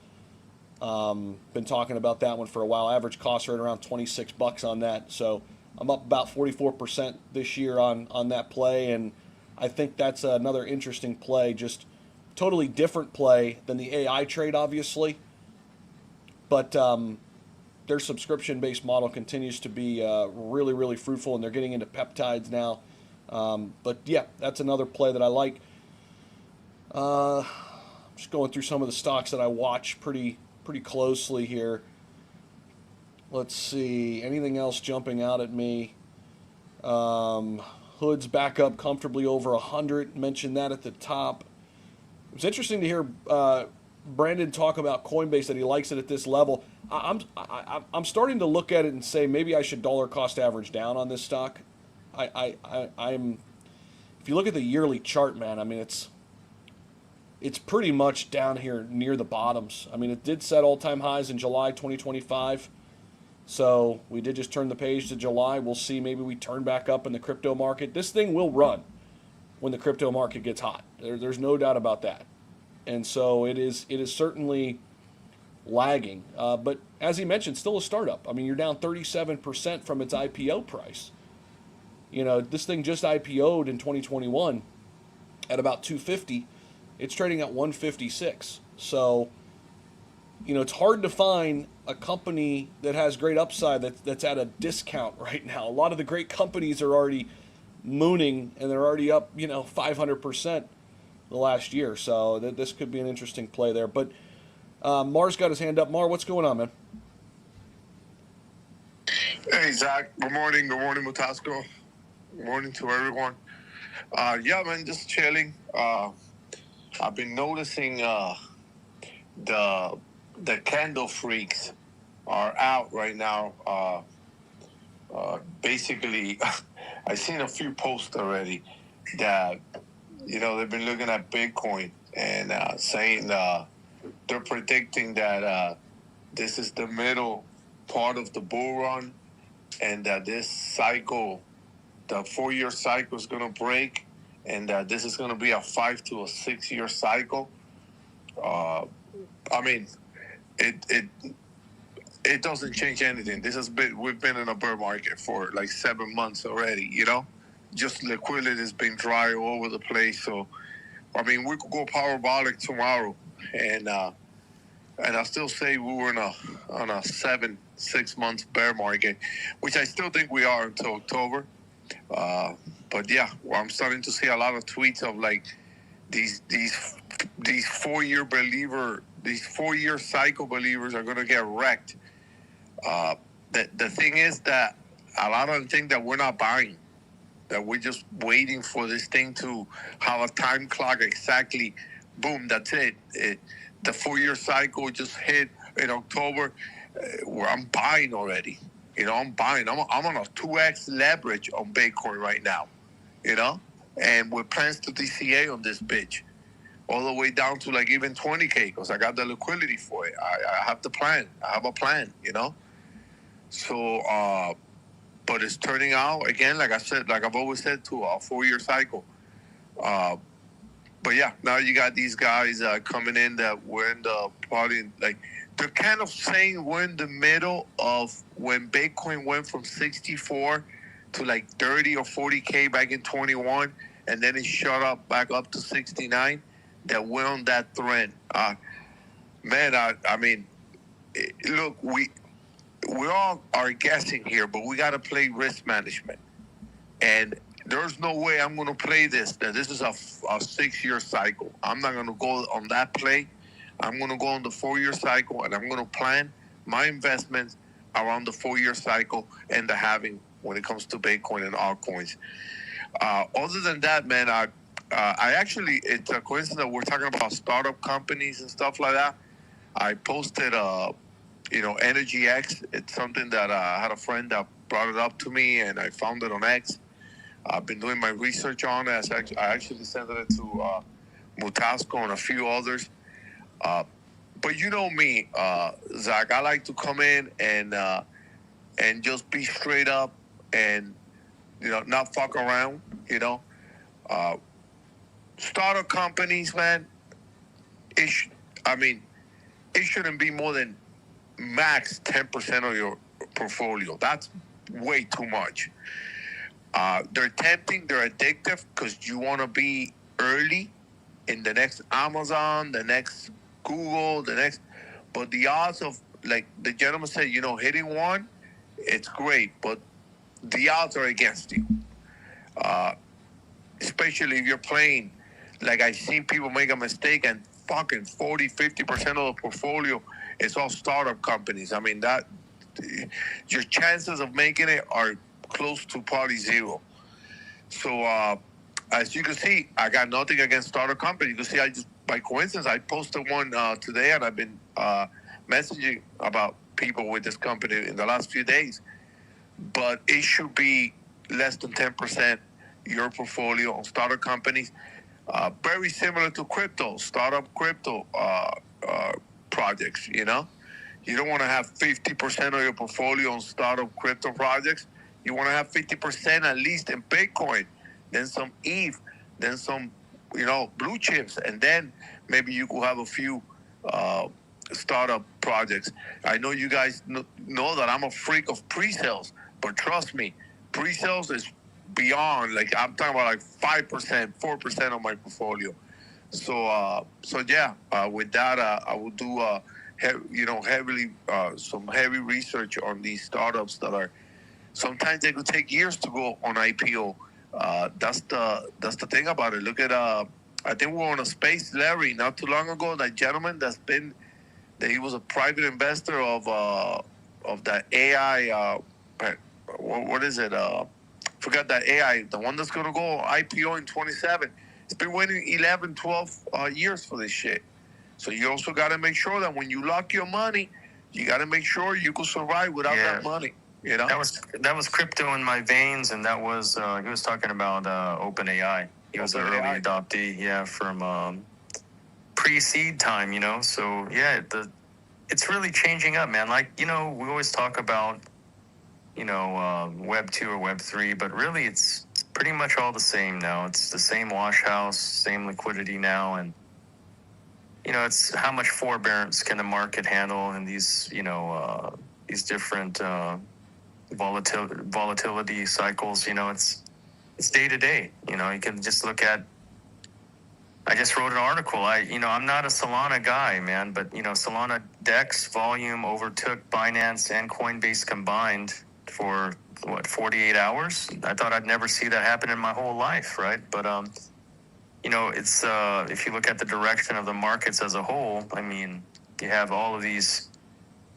Been talking about that one for a while. Average cost right around $26 on that. So I'm up about 44% this year on that play. And I think that's another interesting play. Just totally different play than the AI trade, obviously. But their subscription-based model continues to be really, really fruitful, and they're getting into peptides now. But yeah, that's another play that I like. Just going through some of the stocks that I watch pretty closely here. Let's see, anything else jumping out at me? Hood's back up comfortably over 100. Mentioned that at the top. It was interesting to hear Brandon talk about Coinbase, that he likes it at this level. I'm starting to look at it and say maybe I should dollar cost average down on this stock. I'm if you look at the yearly chart, man, I mean it's pretty much down here near the bottoms. I mean, it did set all-time highs in July 2025. So we did just turn the page to July. We'll see, maybe we turn back up in the crypto market. This thing will run when the crypto market gets hot. There's no doubt about that. And so it is certainly lagging. But as he mentioned, still a startup. I mean, you're down 37% from its IPO price. This thing just IPO'd in 2021 at about 250. It's trading at 156. So, it's hard to find a company that has great upside that's at a discount right now. A lot of the great companies are already mooning, and they're already up, 500% the last year. So this could be an interesting play there. But Mar's got his hand up. Mar, what's going on, man? Hey, Zach. Good morning. Good morning, Mutasco. Good morning to everyone. Yeah, man, just chilling. I've been noticing the candle freaks are out right now. Basically, I've seen a few posts already that, they've been looking at Bitcoin and saying they're predicting that this is the middle part of the bull run, and that this cycle, the 4-year cycle, is going to break, and that this is going to be a 5 to a 6 year cycle. I mean, it doesn't change anything. We've been in a bear market for like 7 months already. Just liquidity has been dry all over the place. So, I mean, we could go parabolic tomorrow, and I still say we were on a 6 months bear market, which I still think we are until October. But But yeah, well, I'm starting to see a lot of tweets of like these 4-year these 4-year cycle believers are gonna get wrecked. The thing is that a lot of them think that we're not buying, that we're just waiting for this thing to have a time clock exactly. Boom, that's it. The 4-year cycle just hit in October. Where I'm buying already. I'm buying. I'm on a 2x leverage on Bitcoin right now. And with plans to DCA on this bitch, all the way down to like even 20K, because I got the liquidity for it. I have the plan. I have a plan. So, but it's turning out again, like I said, like I've always said, to a 4-year cycle. But yeah, now you got these guys coming in that we're in the party. Like they're kind of saying we're in the middle of when Bitcoin went from 64 to like 30 or 40K back in 21, and then it shot up back up to 69. That we're on that trend. Man, I mean, look, we all are guessing here, but we got to play risk management. And there's no way I'm going to play this is a 6-year cycle. I'm not going to go on that play. I'm going to go on the 4-year cycle, and I'm going to plan my investments around the 4-year cycle and the halving when it comes to Bitcoin and altcoins. Other than that, man, I actually, it's a coincidence that we're talking about startup companies and stuff like that. I posted, Energy X. It's something that I had a friend that brought it up to me, and I found it on X. I've been doing my research on it. I actually sent it to Mutasco and a few others. But you know me, Zach, I like to come in and just be straight up and, not fuck around, Startup companies, man, it shouldn't be more than max 10% of your portfolio. That's way too much. They're tempting, they're addictive because you want to be early in the next Amazon, the next Google, but the odds of, like the gentleman said, hitting one, it's great, but the odds are against you. Especially if you're playing, like I've seen people make a mistake and fucking 40-50% of the portfolio is all startup companies. I mean, that your chances of making it are close to probably zero. So as you can see, I got nothing against startup companies. You can see, I just by coincidence I posted one today, and I've been messaging about people with this company in the last few days. But it should be less than 10% your portfolio on startup companies. Very similar to crypto, startup crypto projects. You don't want to have 50% of your portfolio on startup crypto projects. You want to have 50% at least in Bitcoin, then some ETH, then some, blue chips, and then maybe you could have a few startup projects. I know you guys know that I'm a freak of pre-sales, but trust me, pre-sales is beyond, like I'm talking about like 5%, 4% of my portfolio. So yeah, with that, I will do heavily some heavy research on these startups that are sometimes they could take years to go on IPO. That's the thing about it. Look at I think we were on a space, Larry, not too long ago. That gentleman that he was a private investor of that AI. What is it? Forgot that AI, the one that's going to go IPO in 27. It's been waiting 11, 12 years for this shit. So you also got to make sure that when you lock your money, you got to make sure you can survive without that money. That was crypto in my veins, and that was he was talking about OpenAI. He was an early adoptee, from pre-seed time, So yeah, it's really changing up, man. Like we always talk about Web 2 or Web 3, but really it's pretty much all the same now. It's the same wash house, same liquidity now, and it's how much forbearance can the market handle in these different volatility cycles. It's day to day. You can just look at. I just wrote an article. I'm not a Solana guy, man, but Solana DEX volume overtook Binance and Coinbase combined for what, 48 hours. I thought I'd never see that happen in my whole life, right? But it's if you look at the direction of the markets as a whole, I mean, you have all of these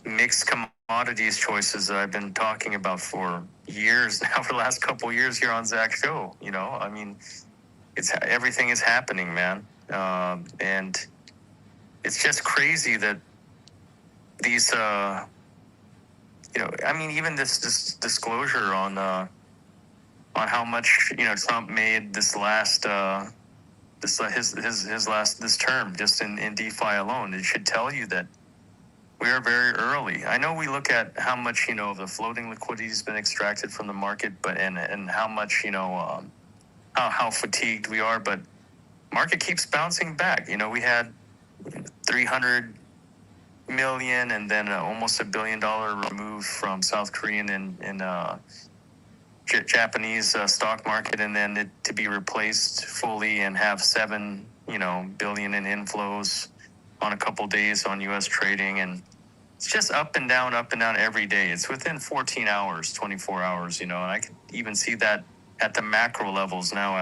mixed commodities choices that I've been talking about for years now, for the last couple of years here on Zach's show. I mean, everything is happening, man, and it's just crazy that these, I mean, even this disclosure on how much Trump made this term just in DeFi alone. It should tell you that we are very early. I know we look at how much the floating liquidity has been extracted from the market, but and how much how fatigued we are, but market keeps bouncing back. We had 300 million and then almost $1 billion removed from South Korean and Japanese stock market, and then it to be replaced fully and have 7 billion in inflows on a couple days on U.S. trading, and it's just up and down every day. It's within 14 hours, 24 hours, and I can even see that at the macro levels now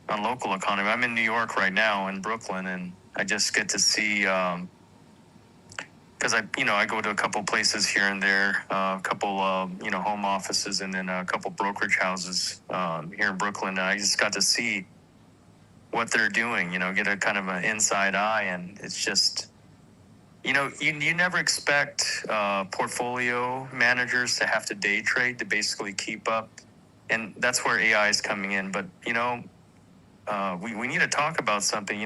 on local economy. I'm in New York right now, in Brooklyn, and I just get to see, because I go to a couple places here and there, a couple home offices, and then a couple brokerage houses here in Brooklyn. And I just got to see what they're doing, get a kind of an inside eye, and it's just, you never expect portfolio managers to have to day trade to basically keep up, and that's where AI is coming in. But we need to talk about something.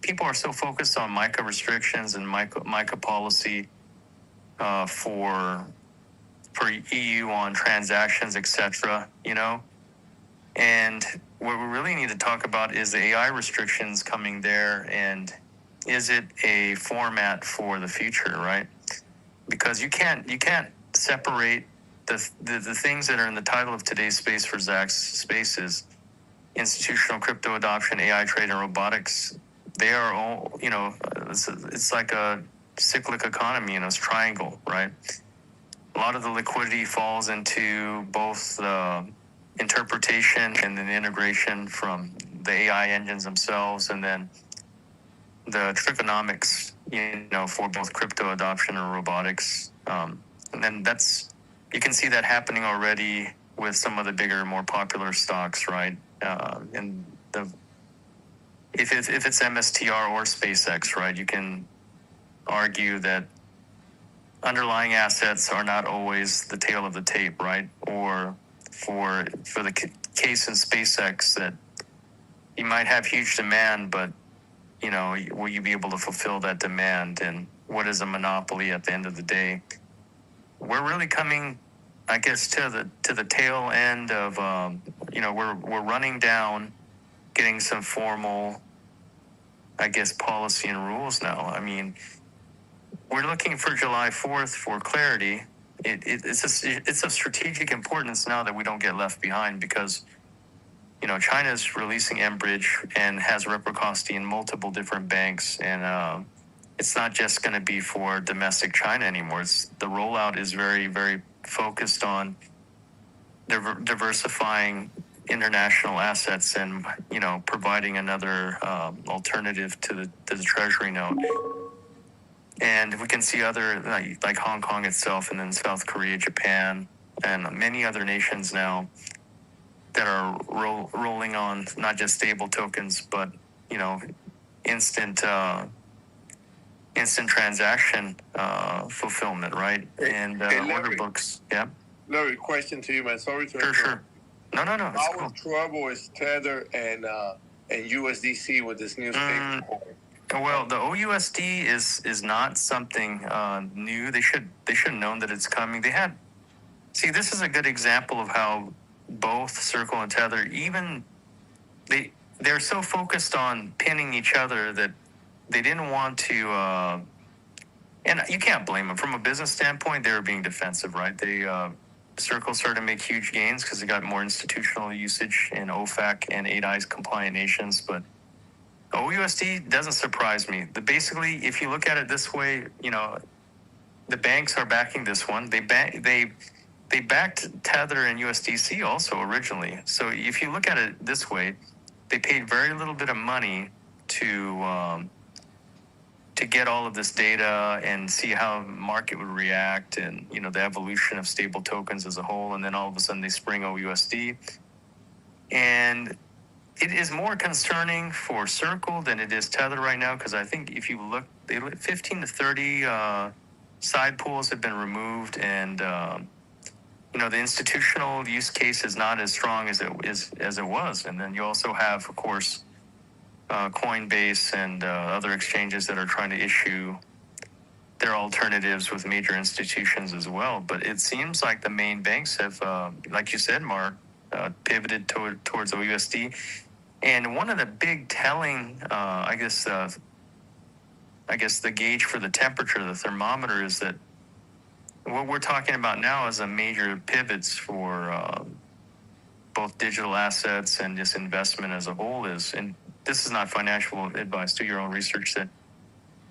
People are so focused on MiCA restrictions and MiCA policy for EU on transactions, etc. And what we really need to talk about is the AI restrictions coming there, and is it a format for the future, right? Because you can't separate the things that are in the title of today's space for Zach's spaces: institutional crypto adoption, AI trade, and robotics. They are all, it's like a cyclic economy, it's triangle, right? A lot of the liquidity falls into both the interpretation and then the integration from the AI engines themselves, and then the trigonomics, for both crypto adoption and robotics. And then you can see that happening already with some of the bigger, more popular stocks, right? And if it's MSTR or SpaceX, right, you can argue that underlying assets are not always the tail of the tape, right? Or for the case in SpaceX, that you might have huge demand, but will you be able to fulfill that demand? And what is a monopoly at the end of the day? We're really coming, I guess, to the tail end of we're running down, getting some formal, I guess, policy and rules now. I mean, we're looking for July 4th for clarity. It's of strategic importance now that we don't get left behind, because China is releasing mBridge and has reciprocity in multiple different banks, and it's not just going to be for domestic China anymore. The rollout is very, very focused on diversifying international assets and providing another alternative to the treasury note. And we can see other like Hong Kong itself, and then South Korea, Japan, and many other nations now that are rolling on not just stable tokens, but instant transaction fulfillment, right? And order books. Yeah. Larry, question to you, man. Sorry to interrupt. Sure. No. How in trouble is Tether and USDC with this new stablecoin? Well, the OUSD is not something new. They should have known that it's coming. This is a good example of how both Circle and Tether, even they're so focused on pinning each other that they didn't want to. And you can't blame them. From a business standpoint, they were being defensive, right? Circle started to make huge gains because they got more institutional usage in OFAC and 8I's compliant nations, but OUSD doesn't surprise me. Basically, if you look at it this way, the banks are backing this one. They they backed Tether and USDC also originally. So if you look at it this way, they paid very little bit of money to get all of this data and see how the market would react, and the evolution of stable tokens as a whole. And then all of a sudden they spring OUSD, and it is more concerning for Circle than it is Tether right now, because I think if you look, 15 to 30 side pools have been removed, and the institutional use case is not as strong as it was. And then you also have, of course, Coinbase and other exchanges that are trying to issue their alternatives with major institutions as well. But it seems like the main banks have, like you said, Mark, pivoted towards OUSD. And one of the big telling, I guess the gauge for the temperature, the thermometer, is that what we're talking about now is a major pivots for both digital assets and just investment as a whole is, and this is not financial advice, do your own research, that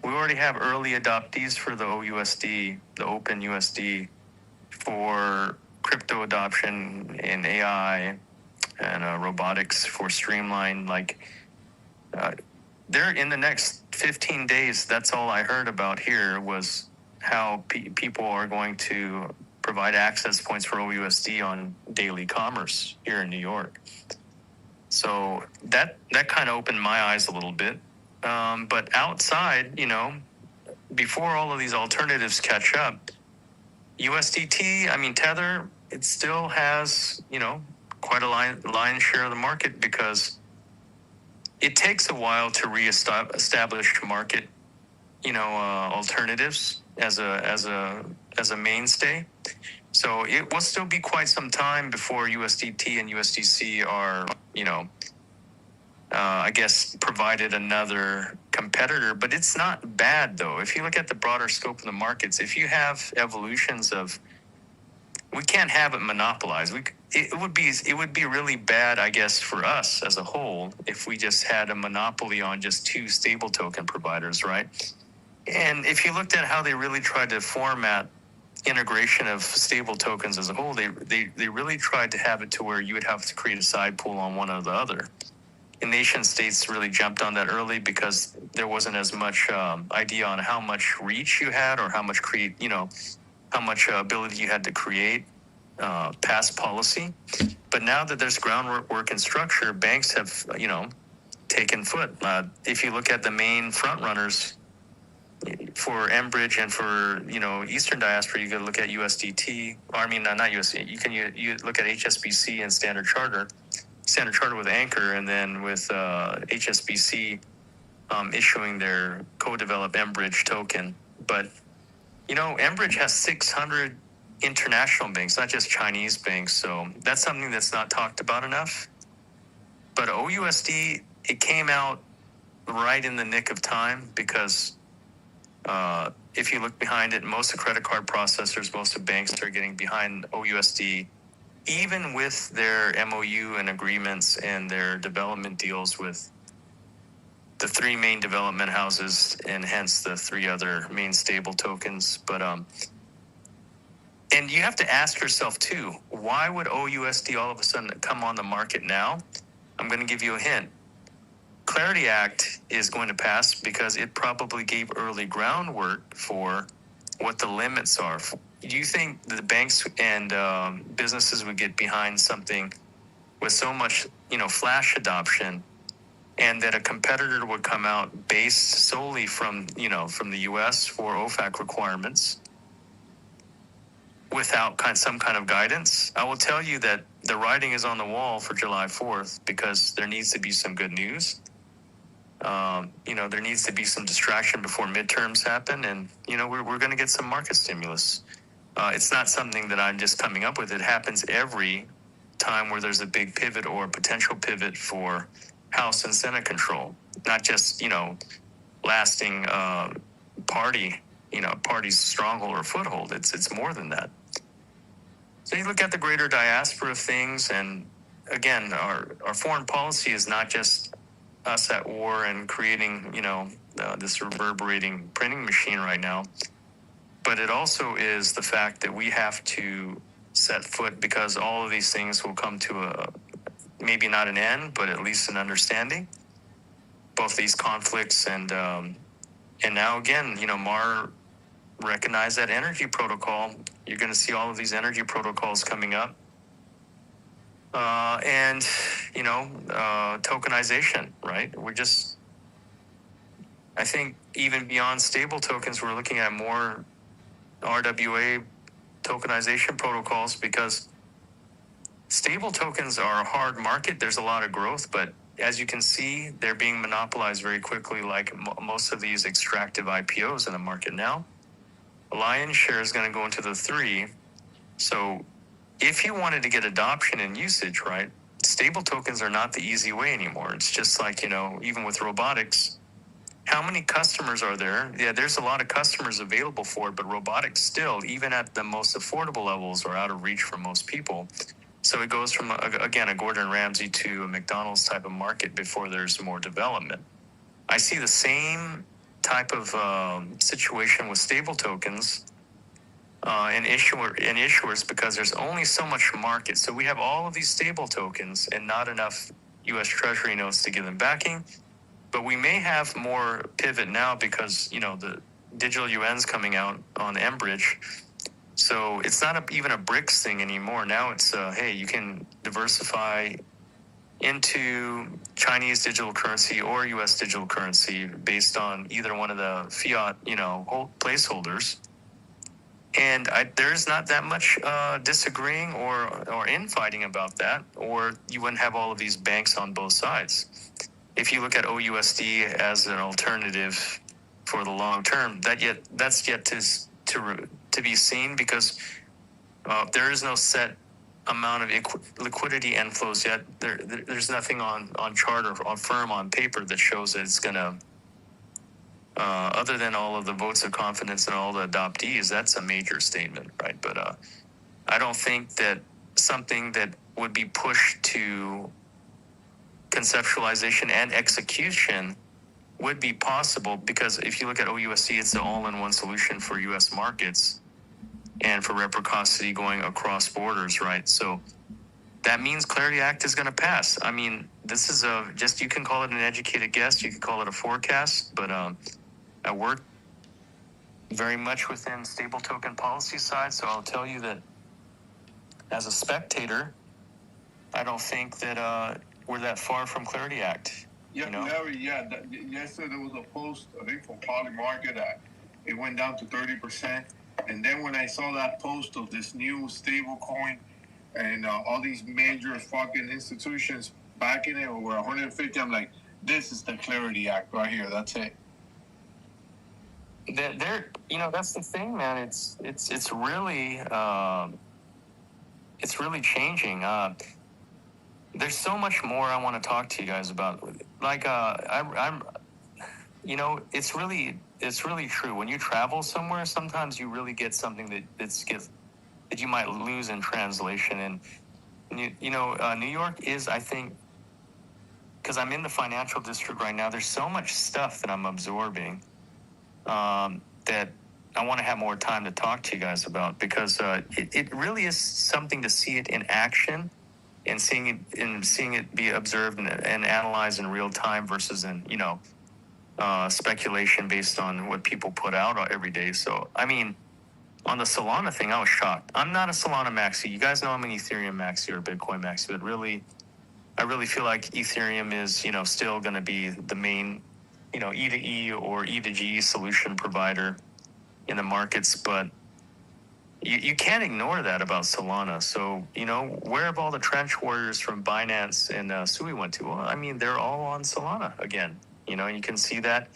we already have early adoptees for the OUSD, the Open USD, for crypto adoption in AI and robotics for streamline. They're in the next 15 days. That's all I heard about here was how people are going to provide access points for OUSD on daily commerce here in New York. So that kind of opened my eyes a little bit. But outside, before all of these alternatives catch up, USDT, Tether, it still has, quite a lion's share of the market, because it takes a while to reestablish market, alternatives as a mainstay. So it will still be quite some time before USDT and USDC are, I guess, provided another competitor. But it's not bad, though. If you look at the broader scope of the markets, if you have evolutions of, we can't have it monopolized. It would be really bad, I guess, for us as a whole if we just had a monopoly on just two stable token providers, right? And if you looked at how they really tried to format integration of stable tokens as a whole, they really tried to have it to where you would have to create a side pool on one or the other. And nation states really jumped on that early because there wasn't as much idea on how much reach you had or how much how much ability you had to create past policy. But now that there's groundwork and structure, banks have taken foot. If you look at the main front runners for Enbridge and for Eastern Diaspora, you can look at USDT. Not USDT. You look at HSBC and Standard Chartered with Anchor, and then with HSBC issuing their co-developed Enbridge token. But Enbridge has 600 international banks, not just Chinese banks. So that's something that's not talked about enough. But OUSD, it came out right in the nick of time, because if you look behind it, most of the credit card processors, most of banks are getting behind OUSD, even with their MOU and agreements and their development deals with the three main development houses, and hence the three other main stable tokens. But and you have to ask yourself too, why would OUSD all of a sudden come on the market now? I'm going to give you a hint. Clarity Act is going to pass because it probably gave early groundwork for what the limits are. Do you think the banks and businesses would get behind something with so much, flash adoption, and that a competitor would come out based solely from the U.S. for OFAC requirements without some kind of guidance? I will tell you that the writing is on the wall for July 4th, because there needs to be some good news. There needs to be some distraction before midterms happen, and we're going to get some market stimulus. It's not something that I'm just coming up with. It happens every time where there's a big pivot or potential pivot for House and Senate control, not just lasting party's stronghold or foothold. It's more than that. So you look at the greater diaspora of things, and again, our foreign policy is not just us at war and creating, this reverberating printing machine right now, but it also is the fact that we have to set foot, because all of these things will come to a, maybe not an end, but at least an understanding. Both these conflicts and now again, Mar recognized that energy protocol. You're going to see all of these energy protocols coming up. And tokenization, right? I think even beyond stable tokens, we're looking at more RWA tokenization protocols, because stable tokens are a hard market. There's a lot of growth, but as you can see, they're being monopolized very quickly, like most of these extractive IPOs in the market now. The lion's share is going to go into the 3. So if you wanted to get adoption and usage, right, stable tokens are not the easy way anymore. It's just like, even with robotics, how many customers are there? Yeah, there's a lot of customers available for it, but robotics still, even at the most affordable levels, are out of reach for most people. So it goes from, again, a Gordon Ramsay to a McDonald's type of market before there's more development. I see the same type of situation with stable tokens and issuers, because there's only so much market. So we have all of these stable tokens and not enough U.S. Treasury notes to give them backing. But we may have more pivot now because, the digital yuan's coming out on Enbridge. So it's not even a BRICS thing anymore. Now it's, hey, you can diversify into Chinese digital currency or U.S. digital currency based on either one of the fiat, placeholders. And there's not that much disagreeing or infighting about that, or you wouldn't have all of these banks on both sides. If you look at OUSD as an alternative for the long term, that's yet to be seen, because there is no set amount of liquidity inflows yet. There's nothing on chart or on firm on paper that shows that it's going to, other than all of the votes of confidence and all the adoptees. That's a major statement, right? But I don't think that something that would be pushed to conceptualization and execution would be possible, because if you look at OUSD, it's the all-in-one solution for U.S. markets and for reciprocity going across borders, right? So that means Clarity Act is going to pass. I mean, this is you can call it an educated guess, you can call it a forecast, but I work very much within stable token policy side, so I'll tell you that as a spectator, I don't think that we're that far from Clarity Act. Yeah, Larry, yesterday there was a post, I think, from Polymarket that it went down to 30%. And then when I saw that post of this new stable coin and all these major fucking institutions backing it over 150, I'm like, this is the Clarity Act right here. That's it. That's the thing, man. It's really changing. There's so much more I want to talk to you guys about. Like, it's really true. When you travel somewhere, sometimes you really get something that you might lose in translation. And New York is, I think, because I'm in the financial district right now, there's so much stuff that I'm absorbing that I want to have more time to talk to you guys about, because it really is something to see it in action and seeing it be observed and analyzed in real time versus in speculation based on what people put out every day. So I mean, on the Solana thing, I was shocked. I'm not a Solana maxi. You guys know I'm an Ethereum maxi or a Bitcoin maxi, but really, I really feel like Ethereum is still going to be the main E to E or E to G solution provider in the markets, but you can't ignore that about Solana. So, where have all the trench warriors from Binance and Sui went to? Well, I mean, they're all on Solana again. You can see that.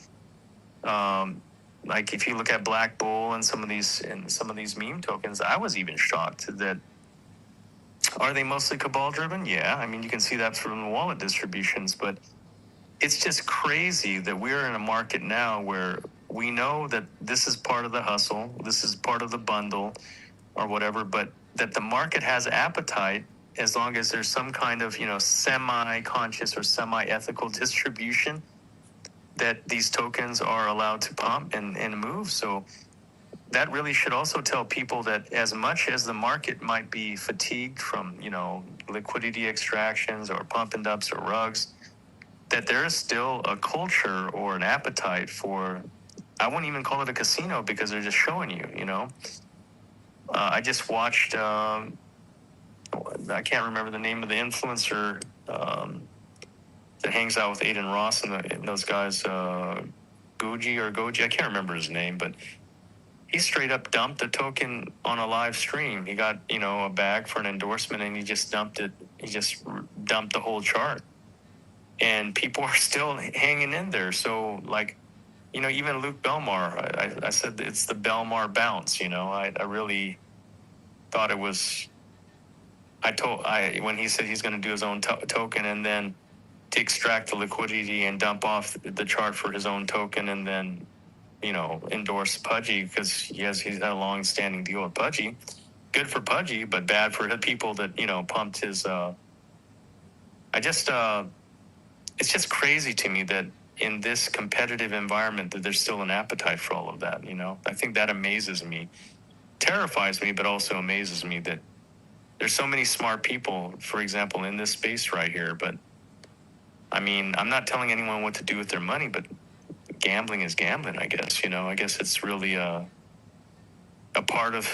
Like if you look at Black Bull and some of these meme tokens, I was even shocked that. Are they mostly cabal driven? Yeah. I mean, you can see that from the wallet distributions, but it's just crazy that we're in a market now where we know that this is part of the hustle, this is part of the bundle or whatever, but that the market has appetite as long as there's some kind of, semi-conscious or semi-ethical distribution that these tokens are allowed to pump and move. So that really should also tell people that as much as the market might be fatigued from, liquidity extractions or pump and dumps or rugs, that there is still a culture or an appetite for, I wouldn't even call it a casino because they're just showing you. I just watched, I can't remember the name of the influencer that hangs out with Aiden Ross and those guys, Goji, I can't remember his name, but he straight up dumped a token on a live stream. He got, a bag for an endorsement and he just dumped it. He just dumped the whole chart. And people are still hanging in there. So, even Luke Belmar, I said it's the Belmar bounce, I really thought it was, when he said he's going to do his own token and then to extract the liquidity and dump off the chart for his own token and then, endorse Pudgy because he's had a long-standing deal with Pudgy. Good for Pudgy, but bad for the people that, pumped his, it's just crazy to me that in this competitive environment that there's still an appetite for all of that, I think that amazes me, terrifies me, but also amazes me that there's so many smart people, for example, in this space right here. But I'm not telling anyone what to do with their money, but gambling is gambling, I guess. I guess it's really a part of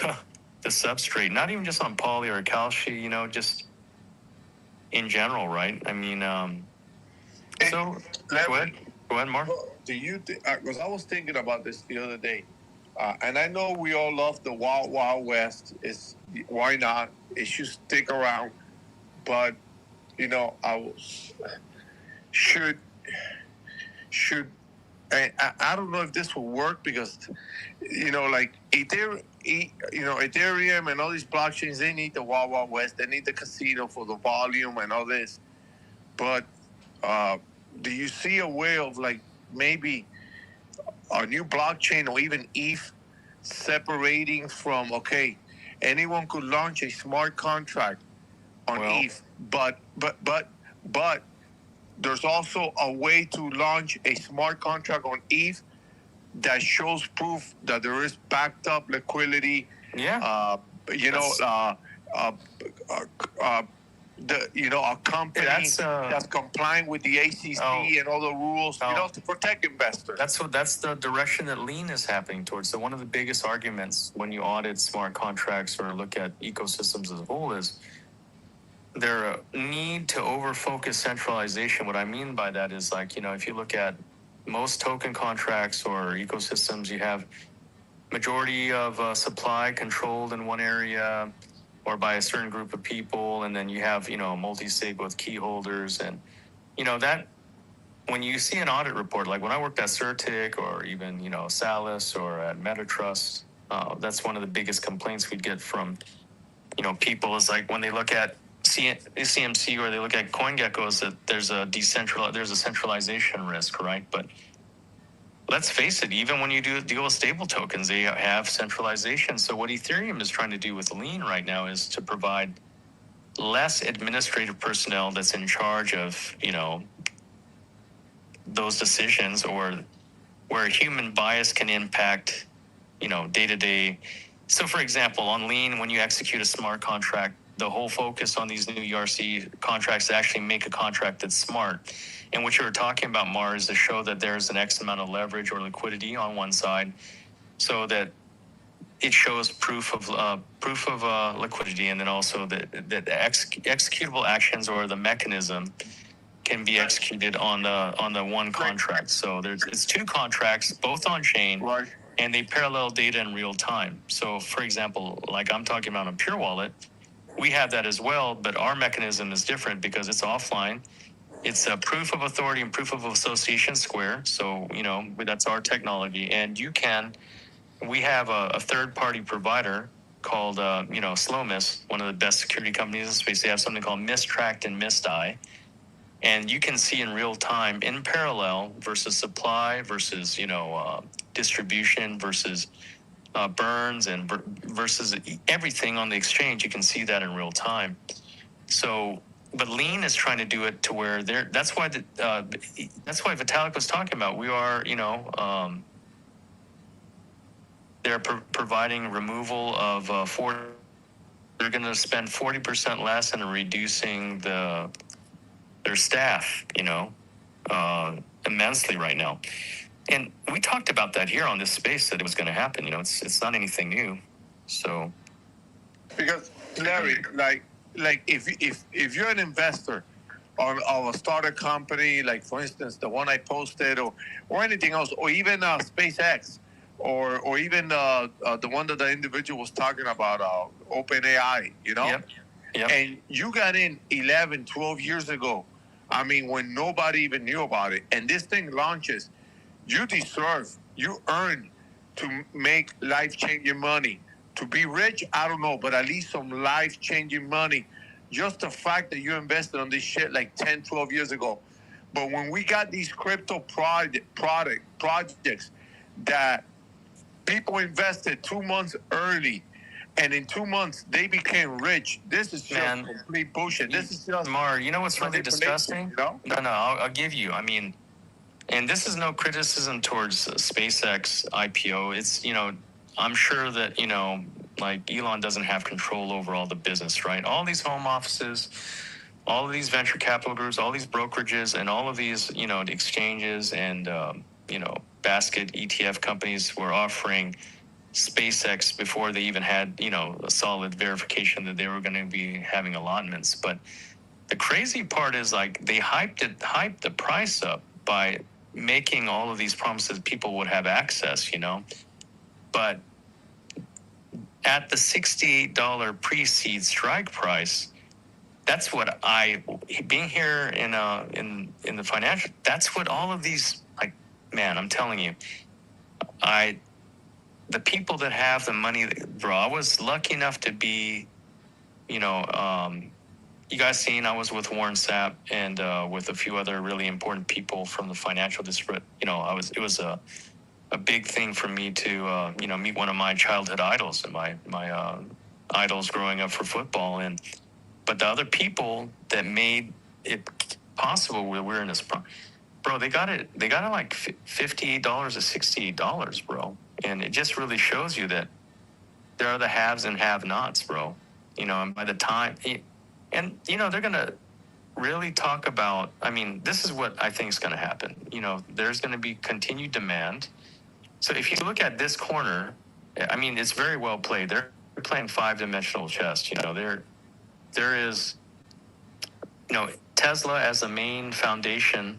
the substrate, not even just on poly or Kalshi, just in general, right? So go ahead, Mark. Do you because I was thinking about this the other day, and I know we all love the Wild Wild West. Why not? It should stick around, but should I don't know if this will work because like Ethereum and all these blockchains, they need the Wild Wild West. They need the casino for the volume and all this, but do you see a way of maybe a new blockchain or even ETH separating from anyone could launch a smart contract on ETH, but there's also a way to launch a smart contract on ETH that shows proof that there is backed up liquidity. Yeah. A company that's complying with the ACC and all the rules, to protect investors. That's the direction that lean is happening towards. So one of the biggest arguments when you audit smart contracts or look at ecosystems as a whole is their need to over-focus centralization. What I mean by that is if you look at most token contracts or ecosystems, you have majority of supply controlled in one area or by a certain group of people, and then you have, multi-sig with key holders. And, that when you see an audit report, like when I worked at Certic or even, Salus or at Metatrust, that's one of the biggest complaints we'd get from, people is when they look at CMC or they look at CoinGecko is that there's a centralization risk, right? But let's face it, even when you deal with stable tokens, they have centralization. So what Ethereum is trying to do with Lean right now is to provide less administrative personnel that's in charge of, those decisions or where human bias can impact, day-to-day. So for example, on Lean, when you execute a smart contract, the whole focus on these new ERC contracts to actually make a contract that's smart. And what you were talking about, Mar, is to show that there's an X amount of leverage or liquidity on one side, so that it shows proof of liquidity, and then also that executable actions or the mechanism can be executed on the one contract. So it's two contracts, both on chain, right, and they parallel data in real time. So, for example, like I'm talking about on Pure Wallet, we have that as well, but our mechanism is different because it's offline. It's a proof of authority and proof of association square. So, that's our technology. And we have a third-party provider called, Slowmis, one of the best security companies in the space. They have something called Mistracked and Misdie. And you can see in real time, in parallel, versus supply, versus, distribution, versus burns, and versus everything on the exchange. You can see that in real time. So, but Lean is trying to do it to where that's why Vitalik was talking about. We are, they're providing removal of they're going to spend 40% less and reducing their staff, immensely right now. And we talked about that here on this space, that it was going to happen. It's not anything new. So, because Larry, like if you're an investor of a startup company, like for instance the one I posted, or anything else, or even SpaceX, or even the one that the individual was talking about, OpenAI, Yep. And you got in 11, 12 years ago. I mean, when nobody even knew about it, and this thing launches, you earn to make life-changing money. To be rich, I don't know, but at least some life-changing money. Just the fact that you invested on this shit like 10, 12 years ago. But when we got these crypto projects that people invested 2 months early, and in 2 months they became rich, this is just complete bullshit. This is just Mar, you know what's really disgusting? No, I'll give you. I mean, and this is no criticism towards SpaceX IPO. It's, I'm sure that, like Elon doesn't have control over all the business, right? All these home offices, all of these venture capital groups, all these brokerages, and all of these, exchanges and, basket ETF companies were offering SpaceX before they even had, a solid verification that they were going to be having allotments. But the crazy part is, like, they hyped the price up by making all of these promises people would have access, but at the $68 pre-seed strike price, that's what being here in the financial, that's what all of these, like, man, I'm telling you, the people that have the money, bro, I was lucky enough to be, you guys seen, I was with Warren Sapp and with a few other really important people from the financial district. It was a big thing for me to, meet one of my childhood idols and my idols growing up for football. But the other people that made it possible, we're in this, bro, they got it like $58 to $68, bro. And it just really shows you that there are the haves and have-nots, bro. And by the time, and, they're going to really talk about, I mean, this is what I think is going to happen. There's going to be continued demand. So if you look at this corner, I mean, it's very well played. They're playing 5-dimensional chess. There is, Tesla as the main foundation.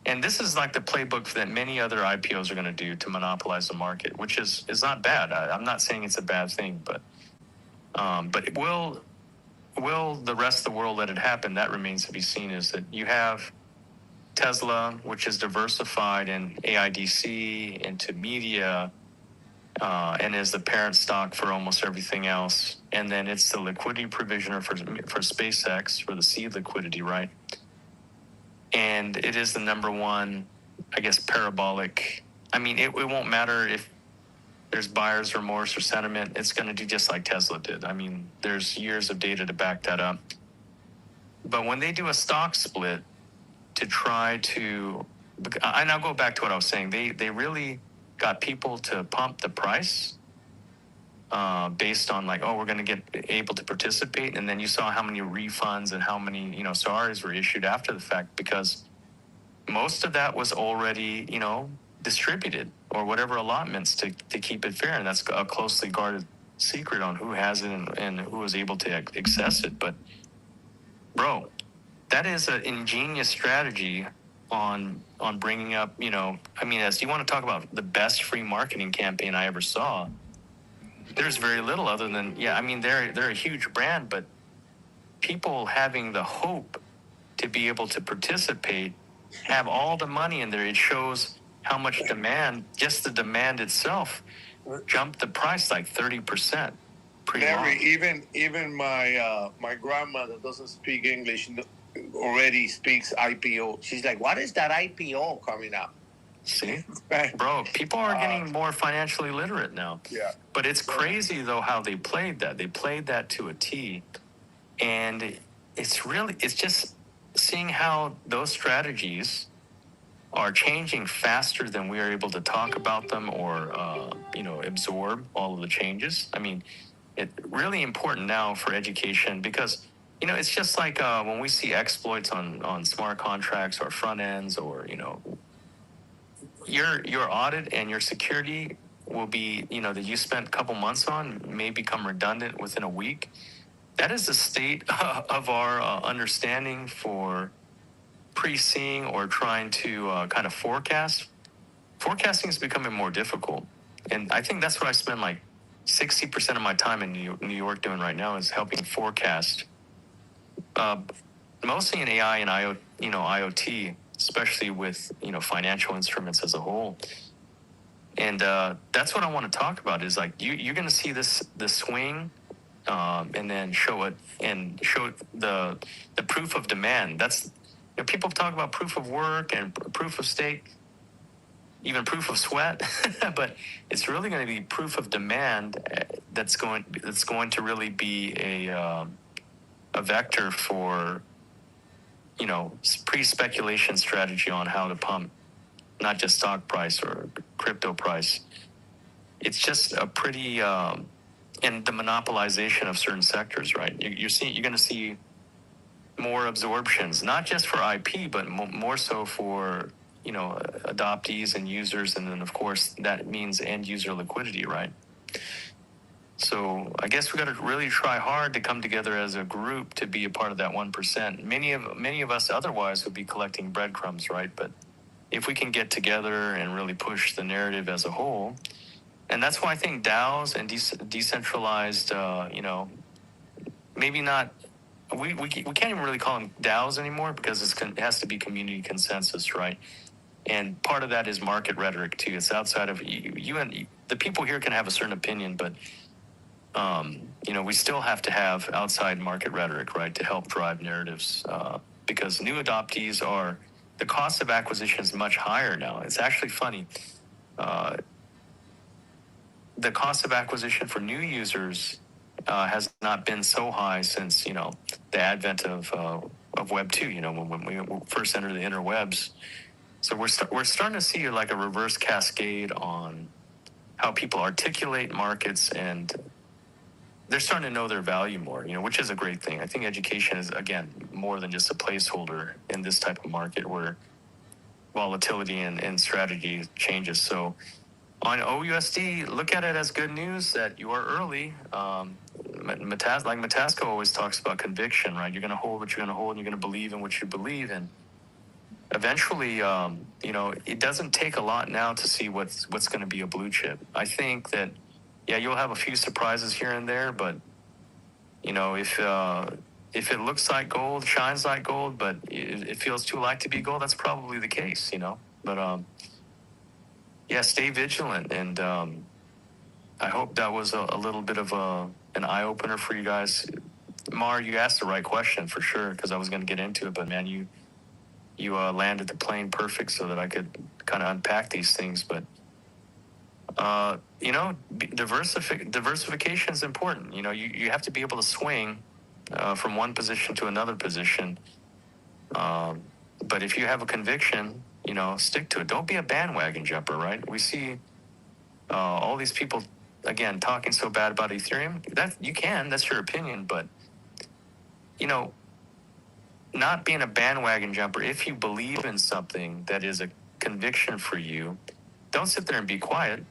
And this is like the playbook that many other IPOs are going to do to monopolize the market, which is not bad. I'm not saying it's a bad thing, but will the rest of the world let it happen? That remains to be seen. Is that you have Tesla, which is diversified in AIDC, into media, and is the parent stock for almost everything else. And then it's the liquidity provisioner for SpaceX, for the seed liquidity, right? And it is the number one, I guess, parabolic. I mean, it won't matter if there's buyer's remorse or sentiment. It's going to do just like Tesla did. I mean, there's years of data to back that up. But when they do a stock split to try to, and I'll go back to what I was saying, they really got people to pump the price based on, like, we're going to get able to participate. And then you saw how many refunds and how many, SARs were issued after the fact, because most of that was already, distributed, or whatever allotments to keep it fair. And that's a closely guarded secret on who has it and who was able to access it. But, bro, that is an ingenious strategy on bringing up, I mean, as you want to talk about the best free marketing campaign I ever saw, there's very little other than, they're a huge brand, but people having the hope to be able to participate, have all the money in there. It shows how much demand, just the demand itself, jumped the price like 30%. Larry, even my grandmother doesn't speak English, already speaks IPO. She's like, what is that IPO coming up? See, bro, people are getting more financially literate now. Yeah. But it's crazy, though, how they played that. They played that to a T. And it's just seeing how those strategies are changing faster than we are able to talk about them or absorb all of the changes. I mean, it's really important now for education because it's just like when we see exploits on smart contracts or front ends or your audit and your security will be that you spent a couple months on may become redundant within a week. That is the state of our understanding for pre-seeing or trying to kind of forecast. Forecasting is becoming more difficult, and I think that's what I spend like 60% of my time in New York doing right now is helping forecast, mostly in AI and IoT, especially with financial instruments as a whole. And that's what I want to talk about. Is like you're going to see this swing, and then show the proof of demand. That's people talk about proof of work and proof of stake, even proof of sweat, but it's really going to be proof of demand that's going to really be a vector for pre-speculation strategy on how to pump not just stock price or crypto price. It's just a pretty and the monopolization of certain sectors, right? You're going to see more absorptions, not just for IP, but more so for adoptees and users, and then of course that means end user liquidity, right? So I guess we got to really try hard to come together as a group to be a part of that 1%. Many of us otherwise would be collecting breadcrumbs, right? But if we can get together and really push the narrative as a whole, and that's why I think DAOs and decentralized, maybe not. We can't even really call them DAOs anymore because it has to be community consensus, right? And part of that is market rhetoric too. It's outside of you and the people here can have a certain opinion, but we still have to have outside market rhetoric, right, to help drive narratives. Because new adoptees the cost of acquisition is much higher now. It's actually funny. The cost of acquisition for new users has not been so high since the advent of Web 2. When we first entered the interwebs. So we're starting to see like a reverse cascade on how people articulate markets, and they're starting to know their value more. Which is a great thing. I think education is again more than just a placeholder in this type of market where volatility and strategy changes. So on OUSD, look at it as good news that you are early. Matasco always talks about conviction, right? You're going to hold what you're going to hold, and you're going to believe in what you believe in. Eventually, it doesn't take a lot now to see what's going to be a blue chip. I think that, you'll have a few surprises here and there, but if it looks like gold, shines like gold, but it feels too light to be gold, that's probably the case, But stay vigilant, and I hope that was a little bit of an eye opener for you guys. Mar, you asked the right question for sure, because I was going to get into it, but man, you landed the plane perfect so that I could kind of unpack these things. But diversification is important. You have to be able to swing from one position to another position. But if you have a conviction, stick to it. Don't be a bandwagon jumper, right? We see all these people again talking so bad about Ethereum. That's your opinion, but not being a bandwagon jumper. If you believe in something that is a conviction for you, don't sit there and be quiet.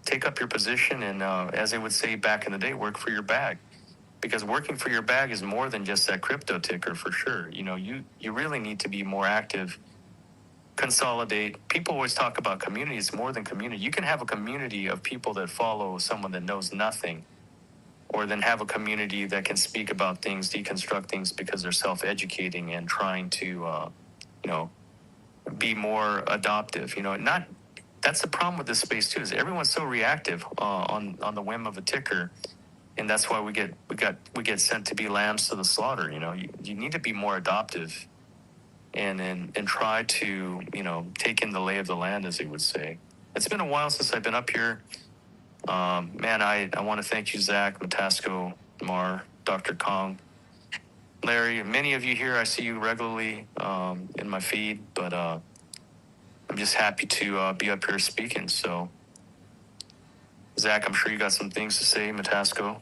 Take up your position and, as they would say back in the day, work for your bag. Because working for your bag is more than just that crypto ticker for sure. You really need to be more active, consolidate. People always talk about community. It's more than community. You can have a community of people that follow someone that knows nothing, or then have a community that can speak about things, deconstruct things because they're self-educating and trying to, be more adoptive. That's the problem with this space too, is everyone's so reactive on the whim of a ticker, and that's why we get sent to be lambs to the slaughter. You need to be more adoptive, and try to take in the lay of the land, as they would say. It's been a while since I've been up here. Man, I want to thank you, Zach, Matasco, Mar, Dr. Kong, Larry. Many of you here, I see you regularly in my feed, but I'm just happy to be up here speaking. So, Zach, I'm sure you got some things to say, Matasco.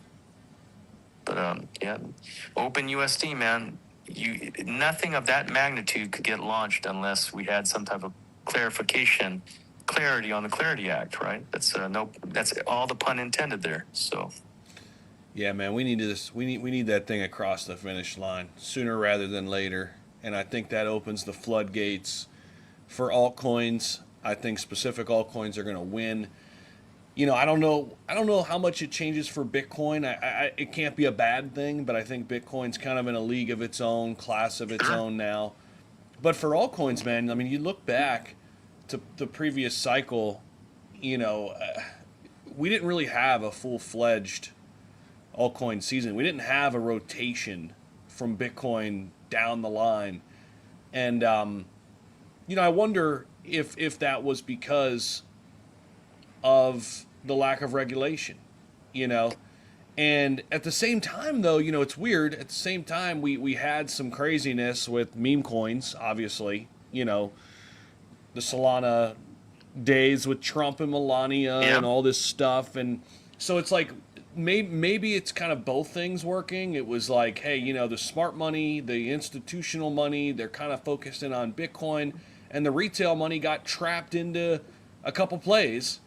But yeah, Open USD, man. Nothing of that magnitude could get launched unless we had some type of clarity on the Clarity Act, right? That's that's all the pun intended there. So. Yeah, man, we need this. We need that thing across the finish line sooner rather than later, and I think that opens the floodgates for altcoins. I think specific altcoins are going to win. You know, I don't know how much it changes for Bitcoin. It can't be a bad thing, but I think Bitcoin's kind of in a league of its own, class of its own now. But for altcoins, man, I mean, you look back to the previous cycle, you know, we didn't really have a full-fledged altcoin season. We didn't have a rotation from Bitcoin down the line. And, you know, I wonder if that was because of the lack of regulation, you know. And at the same time, though, you know, it's weird. At the same time, we had some craziness with meme coins, obviously, you know, the Solana days with Trump and Melania and all this stuff. And so it's like, maybe it's kind of both things working. It was like, hey, you know, the smart money, the institutional money, they're kind of focused in on Bitcoin, and the retail money got trapped into a couple plays,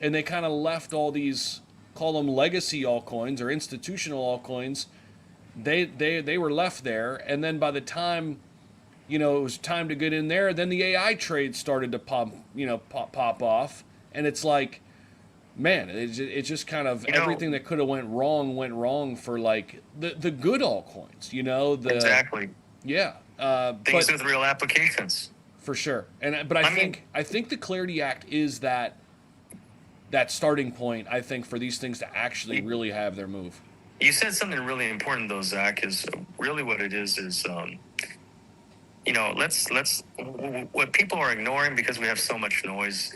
and they kind of left all these, call them legacy altcoins or institutional altcoins. They were left there, and then by the time, you know, it was time to get in there, then the AI trades started to pop off, and it's like, man, it's just kind of, you know, everything that could have went wrong for like the good altcoins, you know, Exactly. Yeah. Things with real applications. For sure. But I think the Clarity Act is that starting point, I think, for these things to actually really have their move. You said something really important though, Zach, is really what it is, you know, what people are ignoring because we have so much noise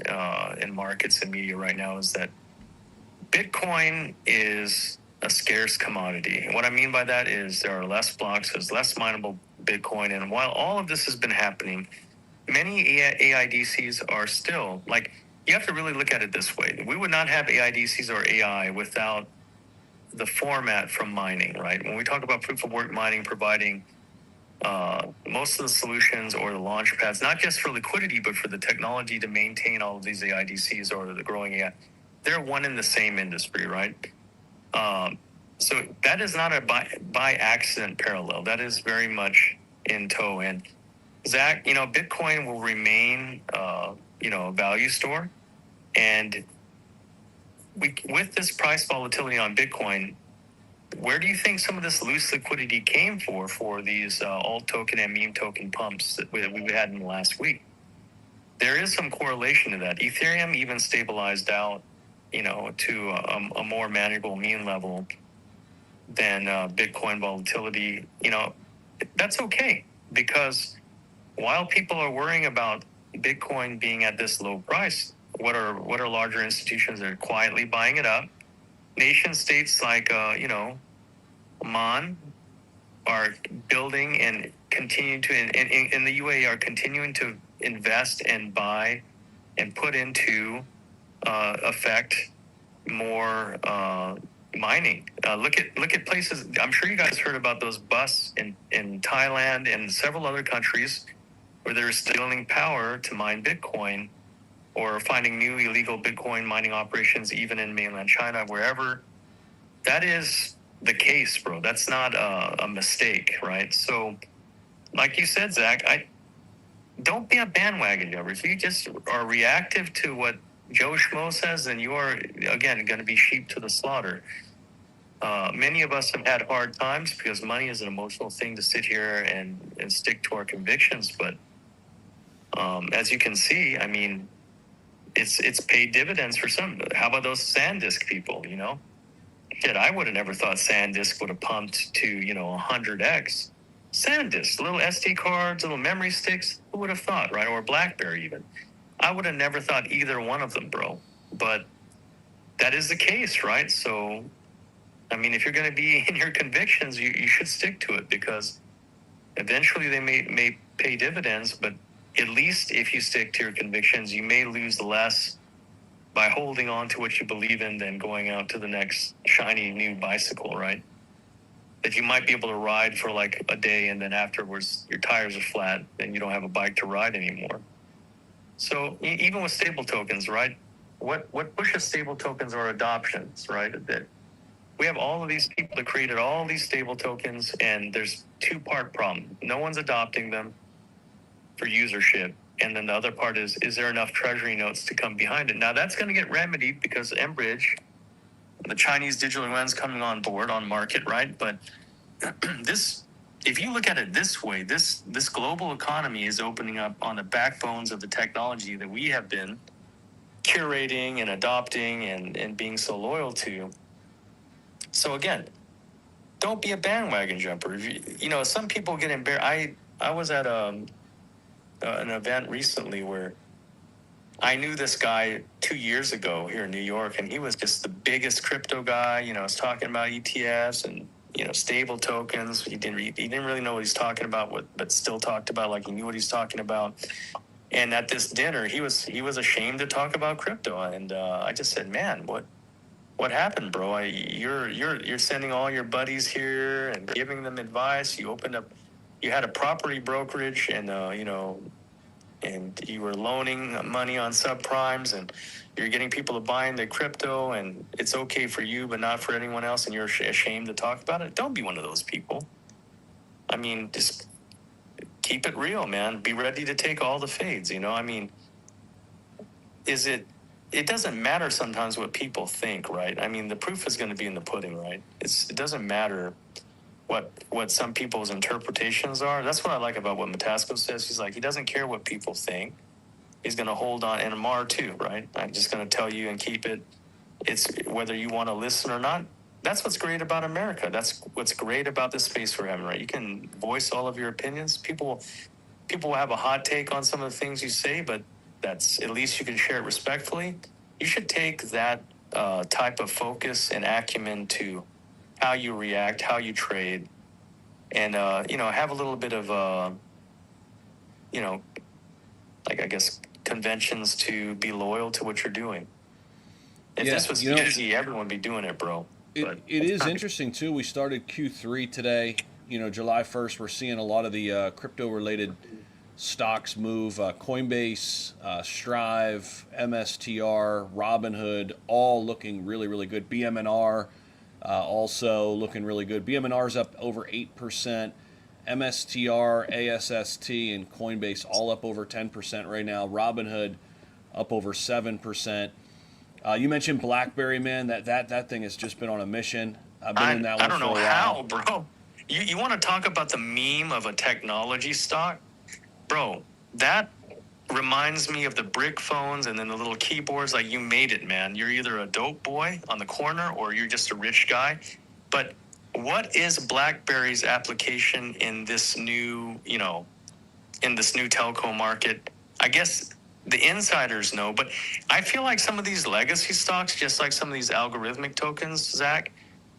in markets and media right now is that Bitcoin is a scarce commodity. And what I mean by that is there are less blocks, there's less mineable Bitcoin. And while all of this has been happening, many AIDCs are still, like, you have to really look at it this way. We would not have AIDCs or AI without the format from mining, right? When we talk about proof of work mining providing most of the solutions or the launch pads, not just for liquidity, but for the technology to maintain all of these AIDCs or the growing AI, they're one in the same industry, right? So that is not a by accident parallel. That is very much in tow. And Zach, you know, Bitcoin will remain, you know, a value store. And with this price volatility on Bitcoin, where do you think some of this loose liquidity came for these alt token and meme token pumps that we had in the last week? There is some correlation to that. Ethereum even stabilized out, you know, to a more manageable mean level than Bitcoin volatility. You know, that's okay, because while people are worrying about Bitcoin being at this low price, what are larger institutions that are quietly buying it up? Nation states like, you know, Oman are building and continue to, in the UAE, are continuing to invest and buy and put into effect more mining. Look at places. I'm sure you guys heard about those busts in Thailand and several other countries where they're stealing power to mine Bitcoin, or finding new illegal Bitcoin mining operations even in mainland China, wherever that is the case, bro. That's not a mistake, right? So, like you said, Zach, don't be a bandwagon jumper. If you just are reactive to what Joe Schmo says, then you are, again, going to be sheep to the slaughter. Many of us have had hard times because money is an emotional thing to sit here and stick to our convictions. But as you can see, I mean, it's paid dividends for some. How about those SanDisk people, you know? Shit, I would have never thought SanDisk would have pumped to, you know, 100x. SanDisk, little SD cards, little memory sticks, who would have thought, right? Or BlackBerry even. I would have never thought either one of them, bro. But that is the case, right? So, I mean, if you're going to be in your convictions, you should stick to it, because eventually they may pay dividends, but at least if you stick to your convictions, you may lose less by holding on to what you believe in than going out to the next shiny new bicycle, right? That you might be able to ride for like a day and then afterwards your tires are flat and you don't have a bike to ride anymore. So even with stable tokens, right? What pushes stable tokens are adoptions, right? That we have all of these people that created all these stable tokens, and there's two-part problem. No one's adopting them for usership. And then the other part is there enough treasury notes to come behind it? Now that's going to get remedied because Enbridge, the Chinese digital yuan's coming on board on market, right? But this, if you look at it this way, this global economy is opening up on the backbones of the technology that we have been curating and adopting and being so loyal to. So again, don't be a bandwagon jumper. You know, some people get embarrassed. I was at an event recently where I knew this guy 2 years ago here in New York, and he was just the biggest crypto guy. You know, was talking about ETFs and, you know, stable tokens. He didn't really know what he's talking about, but still talked about like he knew what he's talking about. And at this dinner, he was ashamed to talk about crypto, and I just said, "Man, what happened, bro? You're sending all your buddies here and giving them advice. You had a property brokerage, and you know, and you were loaning money on subprimes, and you're getting people to buy into crypto, and it's okay for you, but not for anyone else, and you're ashamed to talk about it. Don't be one of those people. I mean, just keep it real, man. Be ready to take all the fades, you know? I mean, it doesn't matter sometimes what people think, right? I mean, the proof is going to be in the pudding, right? It doesn't matter what some people's interpretations are. That's what I like about what Matasco says. He's like, he doesn't care what people think. He's going to hold on, and Amar too, right? I'm just going to tell you and keep it. It's whether you want to listen or not. That's what's great about America. That's what's great about this space we're having, right? You can voice all of your opinions. People will have a hot take on some of the things you say, but that's at least you can share it respectfully. You should take that type of focus and acumen to how you react, how you trade, and you know, have a little bit of you know, like I guess conventions to be loyal to what you're doing. If this was easy, everyone would be doing it, bro. It is interesting too. We started Q3 today. You know, July 1st, we're seeing a lot of the crypto-related stocks move. Coinbase, Strive, MSTR, Robinhood, all looking really, really good. BMNR also looking really good. BMNR's up over 8%. MSTR, ASST, and Coinbase all up over 10% right now. Robinhood up over 7%. You mentioned BlackBerry, man. That thing has just been on a mission. I've been in that one for a while. I don't know how, bro. You want to talk about the meme of a technology stock? Bro, that reminds me of the brick phones and then the little keyboards. Like, you made it, man. You're either a dope boy on the corner or you're just a rich guy. But what is BlackBerry's application in this new, you know, in this new telco market? I guess the insiders know, but I feel like some of these legacy stocks, just like some of these algorithmic tokens, Zach,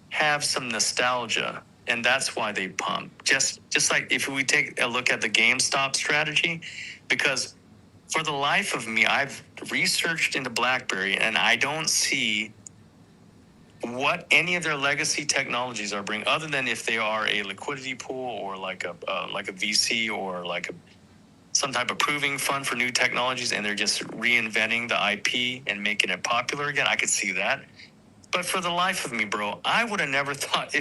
have some nostalgia, and that's why they pump. Just like if we take a look at the GameStop strategy, because for the life of me, I've researched into BlackBerry, and I don't see what any of their legacy technologies are bringing, other than if they are a liquidity pool or like a VC or like some type of proving fund for new technologies, and they're just reinventing the IP and making it popular again. I could see that. But for the life of me, bro, I would have never thought,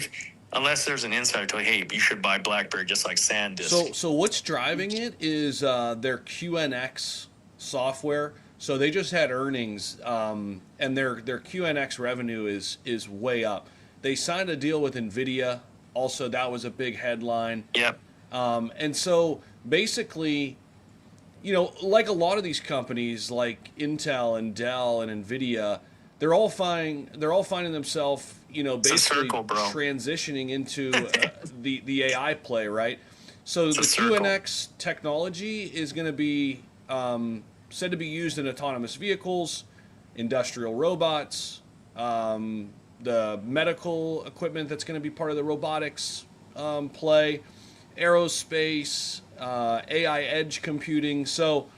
unless there's an insider telling, hey, you should buy BlackBerry just like SanDisk. So what's driving it is their QNX software. So they just had earnings, and their QNX revenue is way up. They signed a deal with NVIDIA. Also, that was a big headline. Yep. And so basically, you know, like a lot of these companies, like Intel and Dell and NVIDIA, they're all finding themselves, you know, basically transitioning into the AI play, right? So the QNX technology is going to be said to be used in autonomous vehicles, industrial robots, the medical equipment that's going to be part of the robotics play. aerospace, AI edge computing. So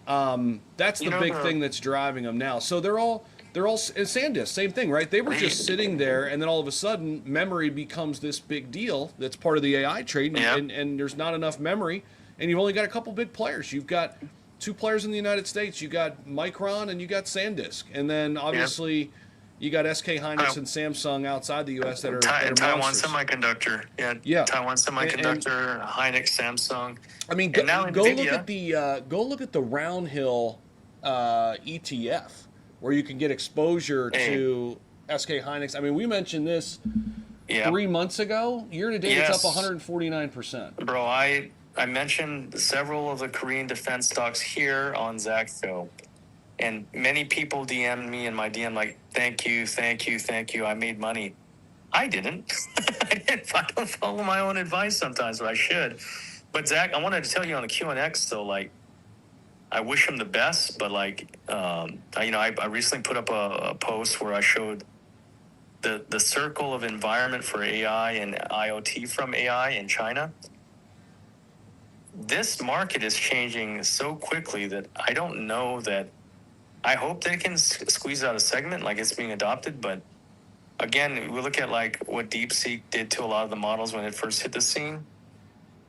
that's the big thing that's driving them now. So they're all SanDisk, same thing, right? They were just sitting there, and then all of a sudden, memory becomes this big deal that's part of the AI trade, and there's not enough memory, and you've only got a couple big players. You've got two players in the United States. You got Micron and you got SanDisk, and then obviously you got SK Hynix and Samsung outside the U.S. that are Taiwan monsters. Semiconductor. Yeah. Taiwan Semiconductor, Hynix, Samsung. I mean, go look at the Round Hill ETF, where you can get exposure to SK Hynix. I mean, we mentioned this 3 months ago. Year to date, it's up 149%. Bro, I mentioned several of the Korean defense stocks here on Zach's show, and many people DM'd me in my DM like, thank you, I made money. I didn't. I don't follow my own advice sometimes, but I should. But Zach, I wanted to tell you on the QNX though, like, I wish him the best, but like, I recently put up a post where I showed the circle of environment for AI and IoT from AI in China. This market is changing so quickly that I don't know that. I hope they can squeeze out a segment like it's being adopted, but again, we look at like what DeepSeek did to a lot of the models when it first hit the scene.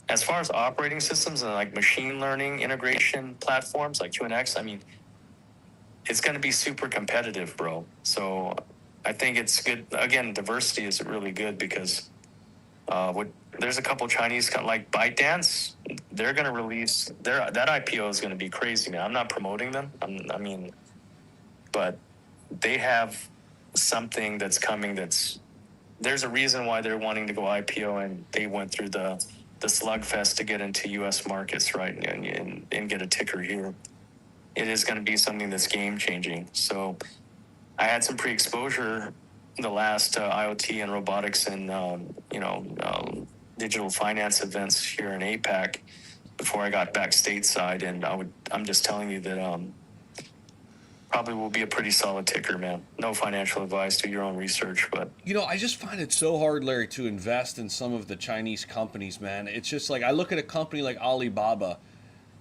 As far as operating systems and like machine learning integration platforms like QNX, I mean, it's going to be super competitive, bro. So I think it's good. Again, diversity is really good because there's a couple Chinese like ByteDance. They're going to release that IPO is going to be crazy, man. I'm not promoting them. But they have something that's coming. There's a reason why they're wanting to go IPO, and they went through the slugfest to get into U.S. markets, right, and get a ticker here. It is going to be something that's game changing. So I had some pre-exposure in the last IoT and robotics and digital finance events here in APAC before I got back stateside, and I'm just telling you that probably will be a pretty solid ticker, man. No financial advice, do your own research, but I just find it so hard, Larry, to invest in some of the Chinese companies, man. It's just like I look at a company like Alibaba,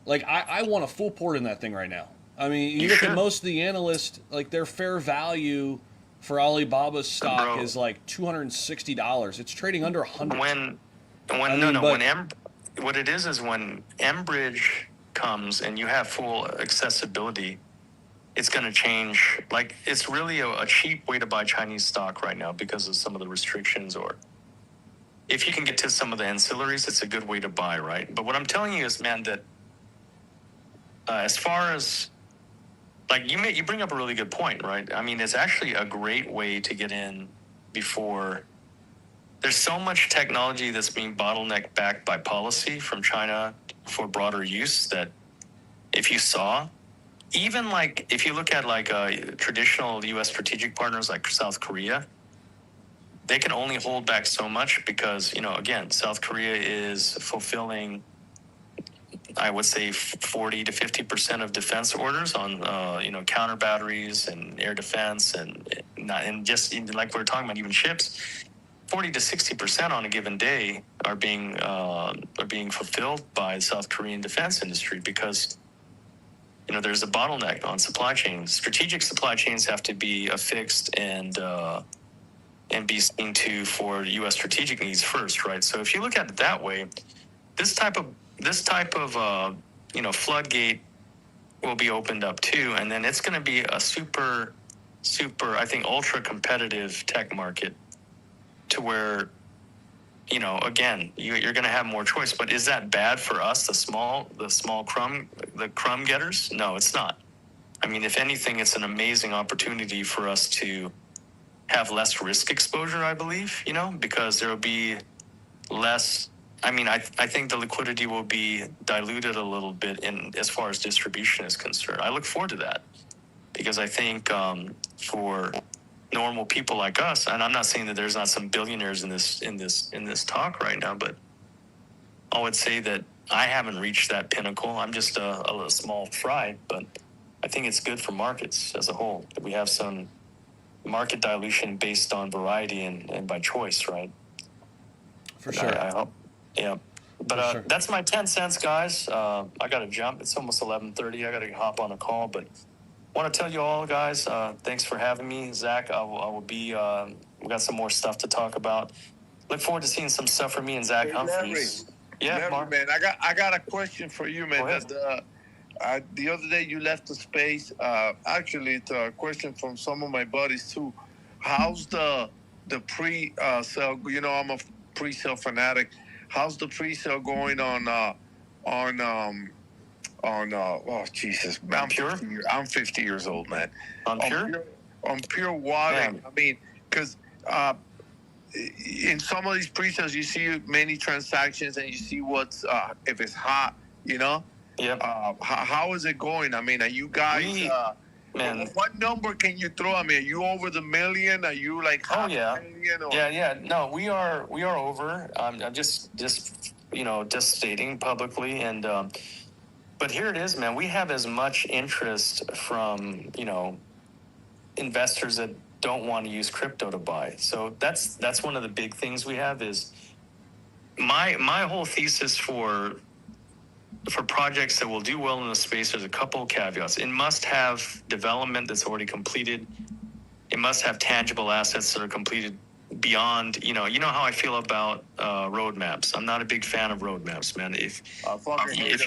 like I want a full port in that thing right now. I mean, you look at most of the analysts, like their fair value for Alibaba's stock is like $260. It's trading under $100. What it is when Enbridge comes and you have full accessibility, it's going to change. Like, it's really a cheap way to buy Chinese stock right now because of some of the restrictions, or if you can get to some of the ancillaries, it's a good way to buy, right? But what I'm telling you is, man, that as far as, like, you bring up a really good point, right? I mean, it's actually a great way to get in before. There's so much technology that's being bottlenecked back by policy from China for broader use that if you saw, even like if you look at like traditional U.S. strategic partners like South Korea, they can only hold back so much because, again, South Korea is fulfilling, I would say, 40 to 50% of defense orders on, counter batteries and air defense and just like we were talking about, even ships. 40 to 60% on a given day are being fulfilled by the South Korean defense industry because, there's a bottleneck on supply chains. Strategic supply chains have to be affixed and be seen to for U.S. strategic needs first, right? So if you look at it that way, this type of floodgate will be opened up too, and then it's going to be a super, I think, ultra competitive tech market to where, again, you're going to have more choice. But is that bad for us, the small crumb getters? No, it's not. I mean, if anything, it's an amazing opportunity for us to have less risk exposure, I believe, because there will be less. I mean, I think the liquidity will be diluted a little bit as far as distribution is concerned. I look forward to that because I think for normal people like us, and I'm not saying that there's not some billionaires in this talk right now, but I would say that I haven't reached that pinnacle. I'm just a small fry, but I think it's good for markets as a whole that we have some market dilution based on variety and by choice, right? For sure. I hope. Yeah. But Yes, sir. that's my 10 cents, guys. I got to jump. It's almost 11:30. I got to hop on a call. But want to tell you all, guys, thanks for having me. Zach, I will be, we got some more stuff to talk about. Look forward to seeing some stuff from me and Zach Hey, Humphreys. Yeah, Larry, Mark. man, I got a question for you, man. Go ahead. The other day you left the space. Actually, it's a question from some of my buddies too. How's the pre-sale? You know, I'm a pre-sale fanatic. How's the pre-sale going on oh Jesus, On Pure? I'm 50 years old, man. On Pure? On Pure water. Man. I mean, because in some of these pre-sales, you see many transactions and you see what's if it's hot, you know. Yep. How is it going? I mean, are you guys? Man. What number can you throw? I mean, are you over the million? Are you like half a million? Or? Yeah. No, we are over. I'm just stating publicly, and but here it is, man. We have as much interest from investors that don't want to use crypto to buy. So that's one of the big things we have is my whole thesis for projects that will do well in the space. There's a couple of caveats. It must have development that's already completed. It must have tangible assets that are completed beyond, you know how I feel about roadmaps. I'm not a big fan of roadmaps, man. If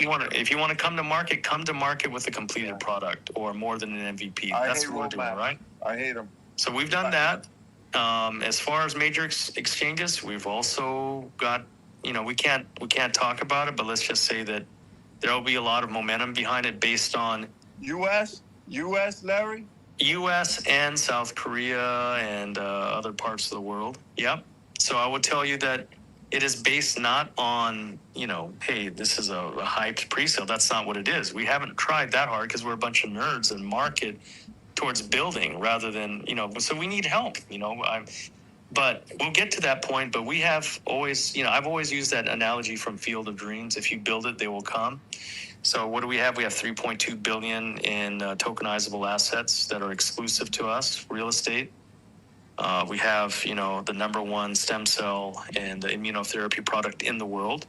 you want to come to market with a completed product or more than an MVP. That's what we're doing, right? I hate them. So we've done that. As far as major exchanges, we've also got, we can't talk about it, but let's just say that there will be a lot of momentum behind it based on U.S., Larry? U.S. and South Korea and other parts of the world. Yep. So I would tell you that it is based not on, hey, this is a hyped pre-sale. That's not what it is. We haven't tried that hard because we're a bunch of nerds and market towards building rather than, so we need help, but we'll get to that point. But we have always, I've always used that analogy from Field of Dreams. If you build it, they will come. So what do we have? We have 3.2 billion in tokenizable assets that are exclusive to us, real estate. We have, the number one stem cell and immunotherapy product in the world.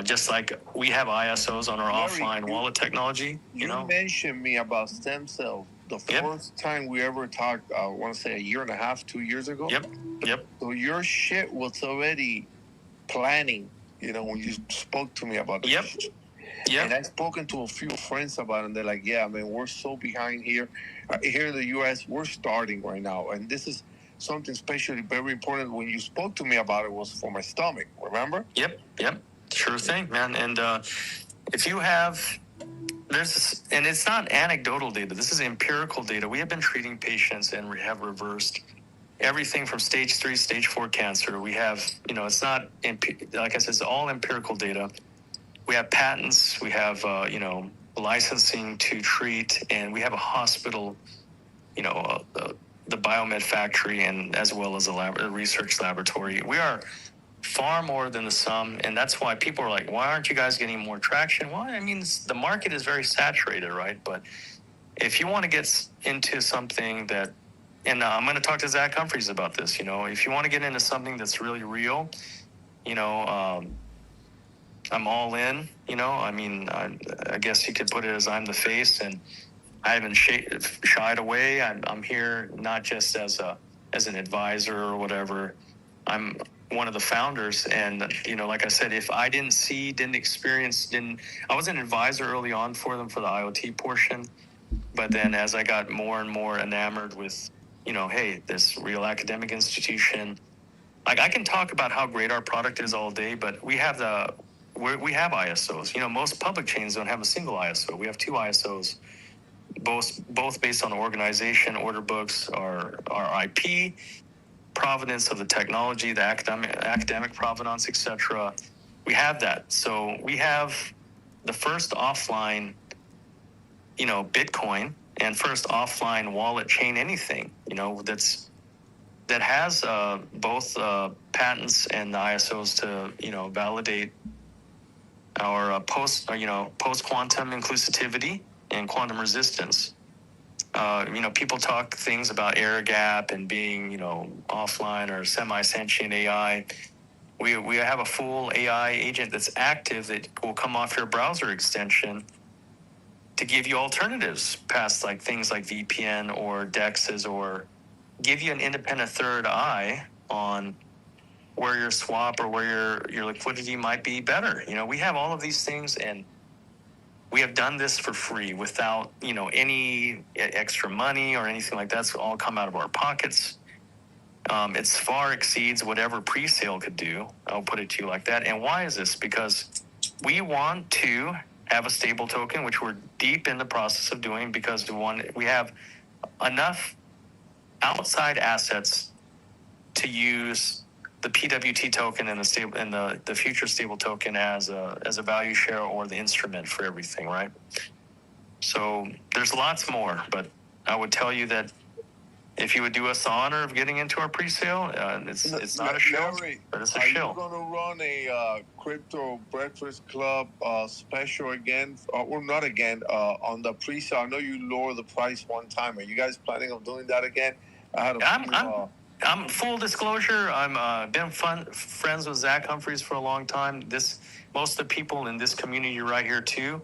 Just like we have ISOs on our offline wallet technology. You mentioned me about stem cells. The first time we ever talked, I want to say a year and a half, 2 years ago. Yep. So your shit was already planning, when you spoke to me about this. Yep. And I've spoken to a few friends about it, and they're like, yeah, man, we're so behind here. Here in the U.S., we're starting right now. And this is something especially very important. When you spoke to me about it, was for my stomach, remember? Yep. Sure thing, man. And if you have... and it's not anecdotal data. This is empirical data. We have been treating patients and we have reversed everything from stage 3, stage 4 cancer. We have, it's not, like I said, it's all empirical data. We have patents. We have, licensing to treat, and we have a hospital, the biomed factory, and as well as a research laboratory. We are far more than the sum, and that's why people are like, why aren't you guys getting more traction? Well, I mean, the market is very saturated, right? But if you want to get into something that, and I'm going to talk to Zach Humphreys about this, if you want to get into something that's really real, I'm all in, I mean, I guess you could put it as I'm the face, and I haven't shied away. I'm here not just as an advisor or whatever. I'm one of the founders, and like I said, if I didn't experience, I was an advisor early on for them for the IoT portion, but then as I got more and more enamored with, hey, this real academic institution, like I can talk about how great our product is all day, but we have ISOs. Most public chains don't have a single ISO. We have 2 ISOs, both based on organization, order books, our IP, provenance of the technology, the academic provenance, etc. We have that. So we have the first offline, Bitcoin, and first offline wallet chain anything, that has both patents and the ISOs to validate our post-quantum inclusivity and quantum resistance. People talk things about air gap and being, offline or semi-sentient AI. We have a full AI agent that's active that will come off your browser extension to give you alternatives past like things like VPN or DEXs, or give you an independent third eye on where your swap or where your liquidity might be better. You know, we have all of these things, and we have done this for free without, you know, any extra money or anything like that. It's all come out of our pockets. It's far exceeds whatever pre-sale could do. I'll put it to you like that. And why is this? Because we want to have a stable token, which we're deep in the process of doing, because we have enough outside assets to use the PWT token and the future stable token as a value share or the instrument for everything, right? So there's lots more, but I would tell you that if you would do us the honor of getting into our pre-sale, it's not a show, but it's a show. Are you going to run a crypto breakfast club special again, or not again, on the pre-sale? I know you lowered the price one time. Are you guys planning on doing that again? I'm full disclosure. I'm been friends with Zach Humphreys for a long time. Most of the people in this community right here too.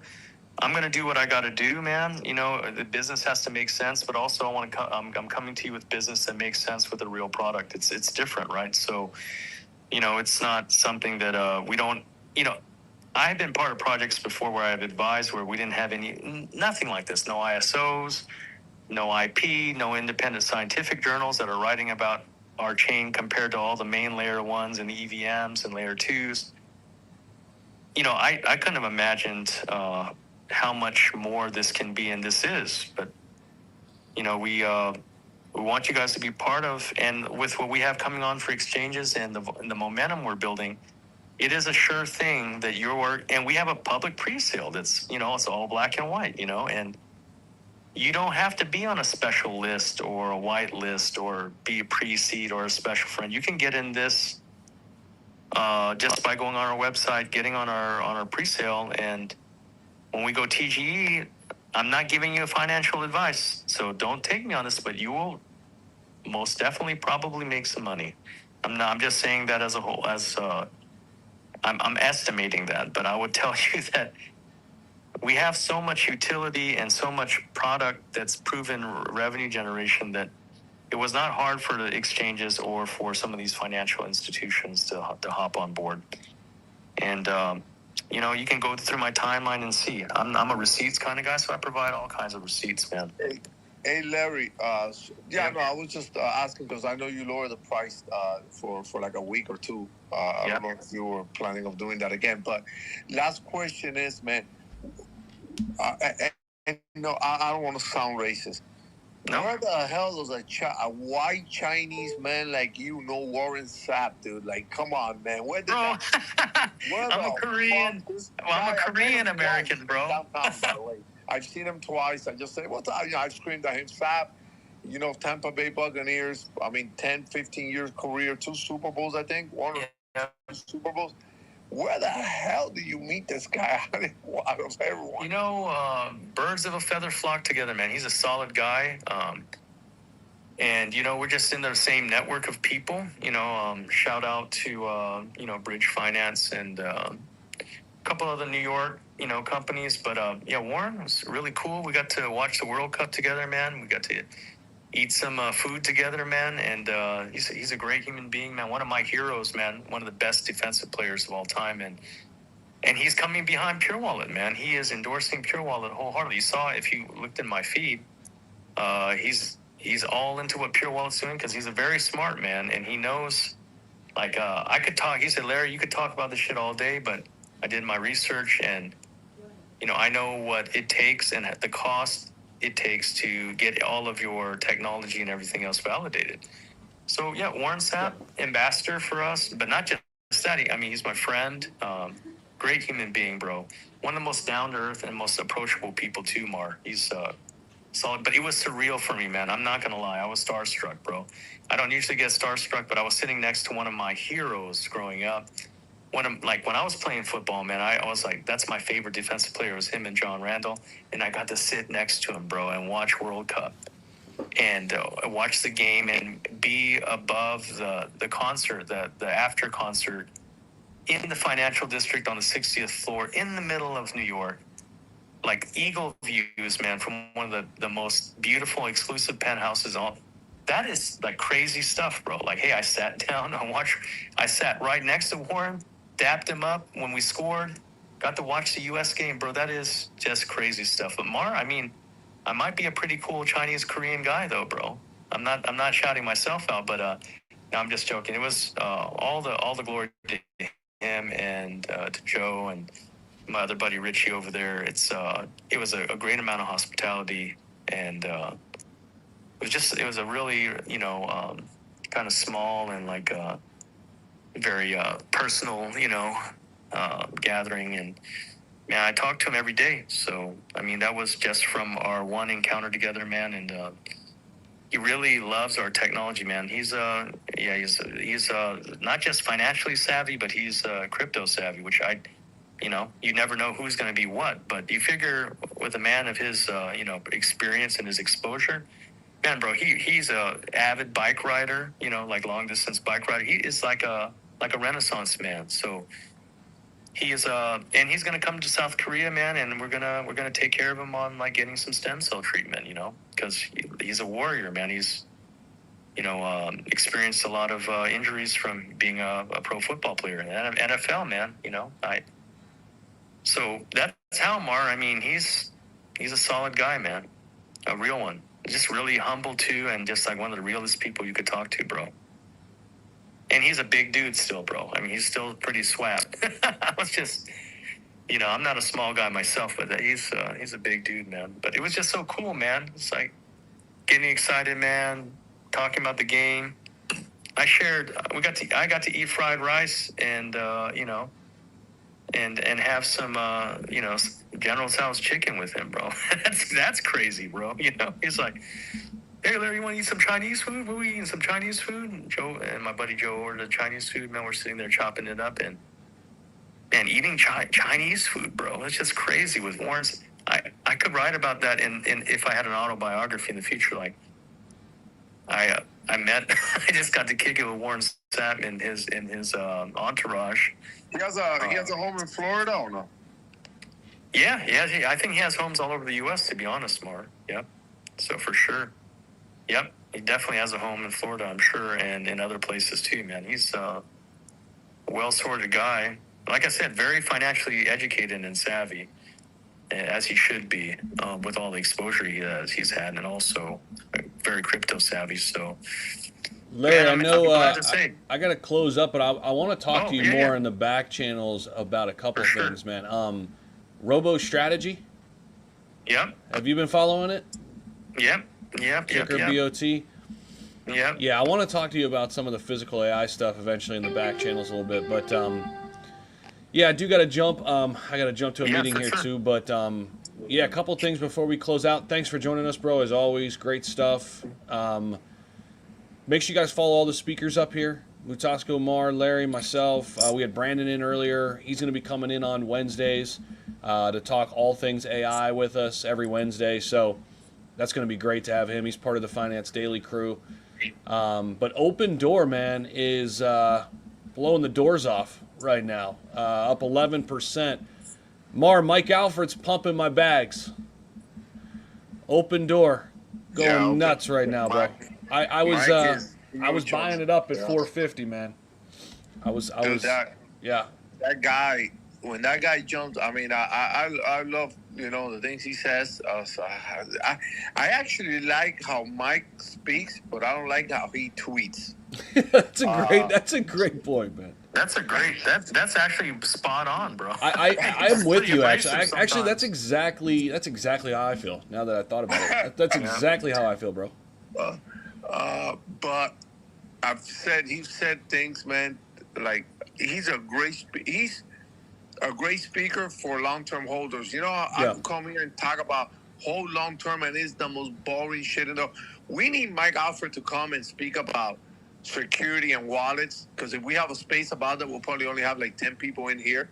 I'm gonna do what I got to do, man. You know, the business has to make sense, but also I'm coming to you with business that makes sense with a real product. It's different, right? So, you know, it's not something that we don't. You know, I've been part of projects before where I've advised where we didn't have nothing like this. No ISOs, no IP, no independent scientific journals that are writing about our chain compared to all the main layer ones and the EVMs and layer twos. You know, I couldn't have imagined how much more this can be, and this is. But, you know, we want you guys to be part of, and with what we have coming on for exchanges and the momentum we're building, it is a sure thing that and we have a public pre-sale that's, you know, it's all black and white, you know, and you don't have to be on a special list or a white list or be a pre-seed or a special friend. You can get in this just by going on our website, getting on our pre-sale, and when we go TGE, I'm not giving you financial advice, so don't take me on this, but you will most definitely probably make some money. I'm just saying that as a whole, I'm estimating that, but I would tell you that we have so much utility and so much product that's proven revenue generation that it was not hard for the exchanges or for some of these financial institutions to hop on board. And, you know, you can go through my timeline and see. I'm a receipts kind of guy, so I provide all kinds of receipts, man. Hey Larry, I was just asking because I know you lowered the price for like a week or two. I don't know if you were planning of doing that again. But last question is, man, I don't want to sound racist. No. Where the hell does a white Chinese man like you know Warren Sapp, dude? Like, come on, man. Where did I'm a Korean. I'm a Korean American, bro. Downtown, by the way. I've seen him twice. I just say, what's up? You know, I screamed at him, Sapp. You know, Tampa Bay Buccaneers. I mean, 10, 15 years career, 2 Super Bowls, I think. One or 2 Super Bowls. Where the hell do you meet this guy out of everyone? You know, birds of a feather flock together, man. He's a solid guy. And, you know, we're just in the same network of people. You know, shout out to, you know, Bridge Finance and a couple other New York, you know, companies. But, yeah, Warren was really cool. We got to watch the World Cup together, man. We got to eat some food together, man. And he's a great human being, man. One of my heroes, man. One of the best defensive players of all time. And he's coming behind Pure Wallet, man. He is endorsing Pure Wallet wholeheartedly. You saw, if you looked in my feed, he's all into what Pure Wallet's doing because he's a very smart man. And he knows, like, I could talk. He said, Larry, you could talk about this shit all day, but I did my research and, you know, I know what it takes and the cost it takes to get all of your technology and everything else validated. So yeah, Warren Sapp, ambassador for us, but not just that. I mean, he's my friend, great human being, bro. One of the most down to earth and most approachable people too, Mar. He's solid, but it was surreal for me, man. I'm not gonna lie, I was starstruck, bro. I don't usually get starstruck, but I was sitting next to one of my heroes growing up. When I was playing football, man, I was like, that's my favorite defensive player. It was him and John Randall. And I got to sit next to him, bro, and watch World Cup and watch the game and be above the concert, the after concert in the financial district on the 60th floor in the middle of New York. Like eagle views, man, from one of the most beautiful exclusive penthouses on. That is like crazy stuff, bro. Like, hey, I sat down and I sat right next to Warren, dapped him up when we scored, got to watch the US game, bro. That is just crazy stuff. But Mar, I mean, I might be a pretty cool Chinese Korean guy though, bro. I'm not shouting myself out, but no, I'm just joking. It was all the glory to him and to Joe and my other buddy Richie over there. It was a great amount of hospitality, and it was a really kind of small and like very personal gathering. And man, I talked to him every day. So I mean, that was just from our one encounter together, man. And he really loves our technology, man. He's not just financially savvy, but he's crypto savvy, which you never know who's going to be what. But you figure with a man of his experience and his exposure, man, bro, he's a avid bike rider, like long distance bike rider. He is like a Renaissance man. So he is and he's gonna come to South Korea, man, and we're gonna take care of him on like getting some stem cell treatment, because he's a warrior, man. He's experienced a lot of injuries from being a pro football player in the NFL, man. So that's how Mar. I mean, he's a solid guy, man, a real one. Just really humble too, and just like one of the realest people you could talk to, bro. And he's a big dude still, bro. I mean, he's still pretty swag. I was just, I'm not a small guy myself, but he's a big dude, man. But it was just so cool, man. It's like getting excited, man. Talking about the game. I got to eat fried rice and and have some General Tso's chicken with him, bro. that's crazy, bro. He's like, hey, Larry, you want to eat some Chinese food? We're eating some Chinese food. And Joe and my buddy Joe ordered Chinese food. Man, we're sitting there chopping it up and eating Chinese food, bro. It's just crazy with Warren's. I could write about that in if I had an autobiography in the future. Like, I just got to kick it with Warren Sapp and his entourage. He has a home in Florida or no? Yeah, I think he has homes all over the U.S., to be honest, Mar. Yep. So for sure. Yep. He definitely has a home in Florida, I'm sure, and in other places too, man. He's a well-sorted guy. Like I said, very financially educated and savvy, as he should be, with all the exposure he's had, and also very crypto savvy. So, Larry, man, I know I got to close up, but I want to talk to you more yeah. in the back channels about a couple For things, man. Robo Strategy. Yep. Have you been following it? Yep. Ticker BOT. Yep. Yeah, I want to talk to you about some of the physical AI stuff eventually in the back channels a little bit, but yeah, I do got to jump. I got to jump to a meeting here too, but yeah, a couple things before we close out. Thanks for joining us, bro. As always, great stuff. Make sure you guys follow all the speakers up here. Mutasco, Mar, Larry, myself. We had Brandon in earlier. He's going to be coming in on Wednesdays to talk all things AI with us every Wednesday. So that's going to be great to have him. He's part of the Finance Daily crew. But Open Door, man, is blowing the doors off right now. Up 11%. Mar, Mike Alfred's pumping my bags. Open Door going nuts right now, bro. I was buying it up at 450, man. I was yeah. That guy, when that guy jumps, I mean, I love the things he says. So I actually like how Mike speaks, but I don't like how he tweets. That's a great point, man. That's actually spot on, bro. I'm with you, actually. Actually, that's exactly how I feel. Now that I thought about it, that's exactly how I feel, bro. But he's said things, man. Like he's a great speaker for long-term holders. I come here and talk about hold long-term, and it's the most boring shit in the. We need Mike Alfred to come and speak about security and wallets, because if we have a space about that, we'll probably only have like 10 people in here.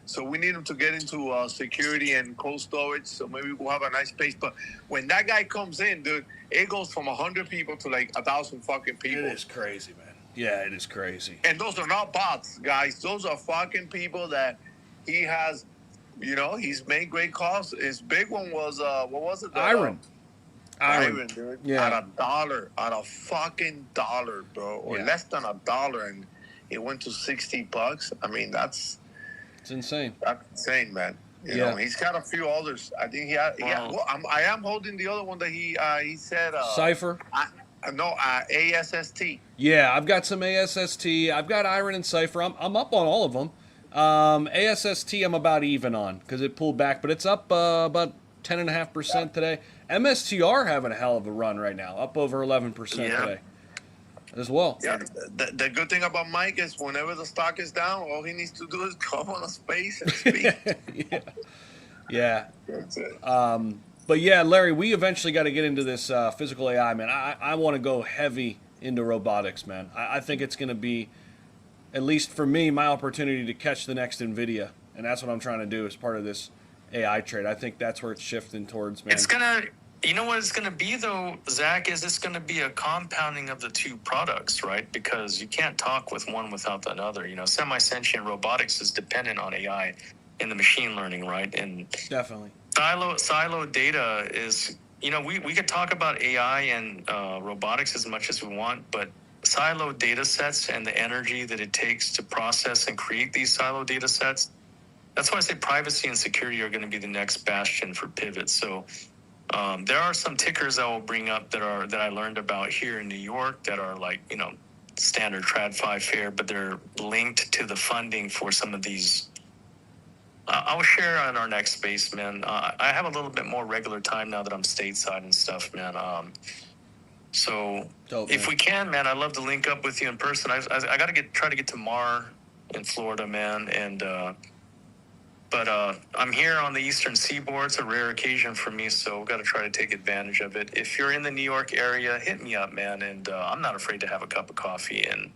So we need him to get into security and cold storage. So maybe we'll have a nice space. But when that guy comes in, dude, it goes from 100 people to like 1,000 fucking people. It is crazy, man. Yeah, it is crazy. And those are not bots, guys. Those are fucking people that he has. You know, he's made great calls. His big one was what was it? Iron, dude. Yeah. At a fucking dollar, bro, or less than $1, and it went to $60. I mean, it's insane. That's insane, man. You know, he's got a few others. I think he had. Yeah, well, I am holding the other one that he said. Cypher. ASST. Yeah, I've got some ASST. I've got Iron and Cypher. I'm up on all of them. ASST I'm about even on because it pulled back, but it's up about 10.5% today. MSTR having a hell of a run right now, up over 11% today as well. Yeah, the good thing about Mike is whenever the stock is down, all he needs to do is come on a space and speak. Yeah. That's it. But yeah, Larry, we eventually got to get into this physical AI, man. I want to go heavy into robotics, man. I think it's going to be, at least for me, my opportunity to catch the next NVIDIA. And that's what I'm trying to do as part of this AI trade. I think that's where it's shifting towards, man. It's going to, you know what it's going to be, though, Zach, is it's going to be a compounding of the two products, right? Because you can't talk with one without the other. You know, semi-sentient robotics is dependent on AI and the machine learning, right? And definitely. Silo data is, you know, we could talk about AI and robotics as much as we want, but silo data sets and the energy that it takes to process and create these silo data sets, that's why I say privacy and security are going to be the next bastion for pivots. So there are some tickers I will bring up that I learned about here in New York that are like, you know, standard TradFi fare, but they're linked to the funding for some of these. I'll share on our next space, man. I have a little bit more regular time now that I'm stateside and stuff, man. So dope, if man. we can, man, I'd love to link up with you in person. I got to try to get to Mar in Florida, man. And but I'm here on the Eastern Seaboard. It's a rare occasion for me, so we've got to try to take advantage of it. If you're in the New York area, hit me up, man. And I'm not afraid to have a cup of coffee and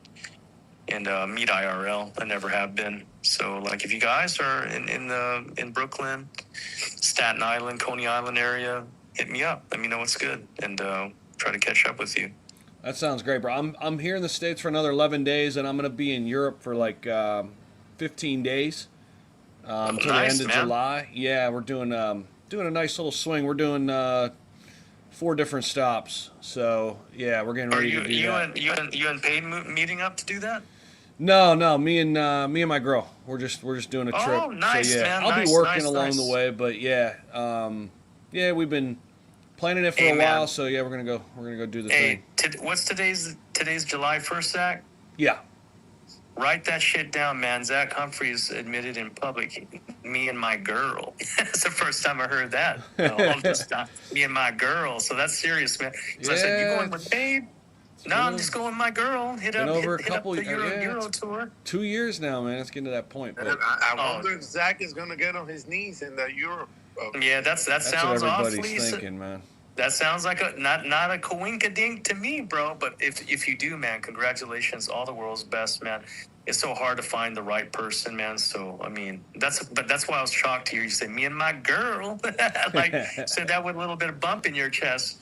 meet IRL. I never have been. So, like, if you guys are in Brooklyn, Staten Island, Coney Island area, hit me up. Let me know what's good, and try to catch up with you. That sounds great, bro. I'm here in the States for another 11 days, and I'm going to be in Europe for like 15 days till the end of July. Yeah, we're doing a nice little swing. We're doing 4 different stops. So, yeah, we're getting ready to do that. You and Paige meeting up to do that? No, me and my girl. We're just doing a trip. Oh, nice, so, yeah, man. I'll be working along the way, but yeah, we've been planning it for a while. So yeah, we're gonna go do the thing. What's today's July 1st, Zach? Yeah. Write that shit down, man. Zach Humphreys admitted in public, me and my girl. That's the first time I heard that. Me and my girl. So that's serious, man. So I said, you going with Babe? No, I'm just going with my girl. Hit up the Euro tour. 2 years now, man. It's getting to that point. But I wonder if Zach is going to get on his knees in the Europe. Yeah, that sounds what awfully. everybody's thinking, man. That sounds like not a coinkadink to me, bro. But if you do, man, congratulations. All the world's best, man. It's so hard to find the right person, man. So I mean, that's why I was shocked to hear you say me and my girl. Like said that with a little bit of bump in your chest.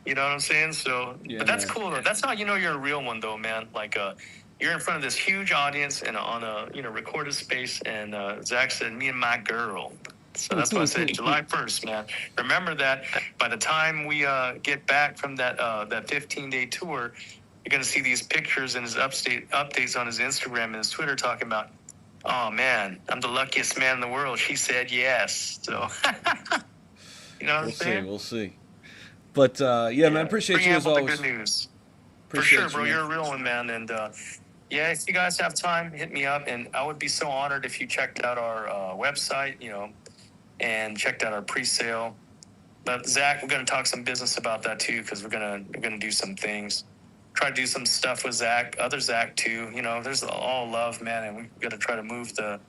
You know what I'm saying? So, yeah, but that's cool though. That's how you know you're a real one, though, man. Like you're in front of this huge audience and on a recorded space, and Zach said me and my girl. So that's why I said July 1st, man. Remember that by the time we get back from that 15-day tour, you're going to see these pictures and his updates on his Instagram and his Twitter talking about, oh, man, I'm the luckiest man in the world. She said yes. So, you know what I'm saying? We'll see. But, yeah, man, appreciate you as always. The good news. Appreciate For sure, bro. You're a real one, man. And, yeah, if you guys have time, hit me up. And I would be so honored if you checked out our website, and checked out our pre-sale. But Zach, we're going to talk some business about that too, because we're gonna do some things. Try to do some stuff with Zach, other Zach too. There's all love, man, and we've got to try to move the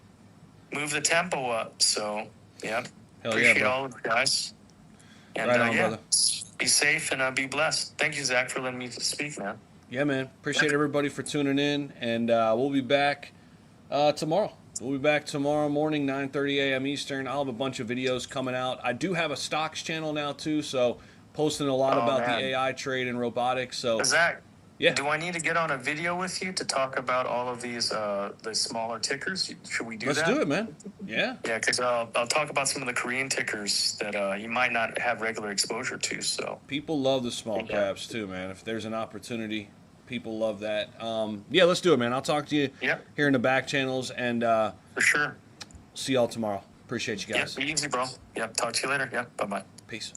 tempo up. So yeah, appreciate all of you guys. And right on, brother. Be safe and be blessed. Thank you, Zach, for letting me speak, man. Yeah, man. Appreciate everybody for tuning in, and we'll be back tomorrow. We'll be back tomorrow morning, 9:30 a.m. Eastern. I'll have a bunch of videos coming out. I do have a stocks channel now, too, so posting a lot about the AI trade and robotics. So Zach, Yeah. Do I need to get on a video with you to talk about all of these the smaller tickers? Should we do Let's that? do it, man. Yeah. Yeah, because I'll talk about some of the Korean tickers that you might not have regular exposure to. So People love the small Yeah. caps too, man. If there's an opportunity, people love that. Yeah, let's do it, man. I'll talk to you Yep. here in the back channels, and for sure. see y'all tomorrow. Appreciate you Yep, guys. be easy, bro. Yep, talk to you later. Yep, bye-bye. Peace.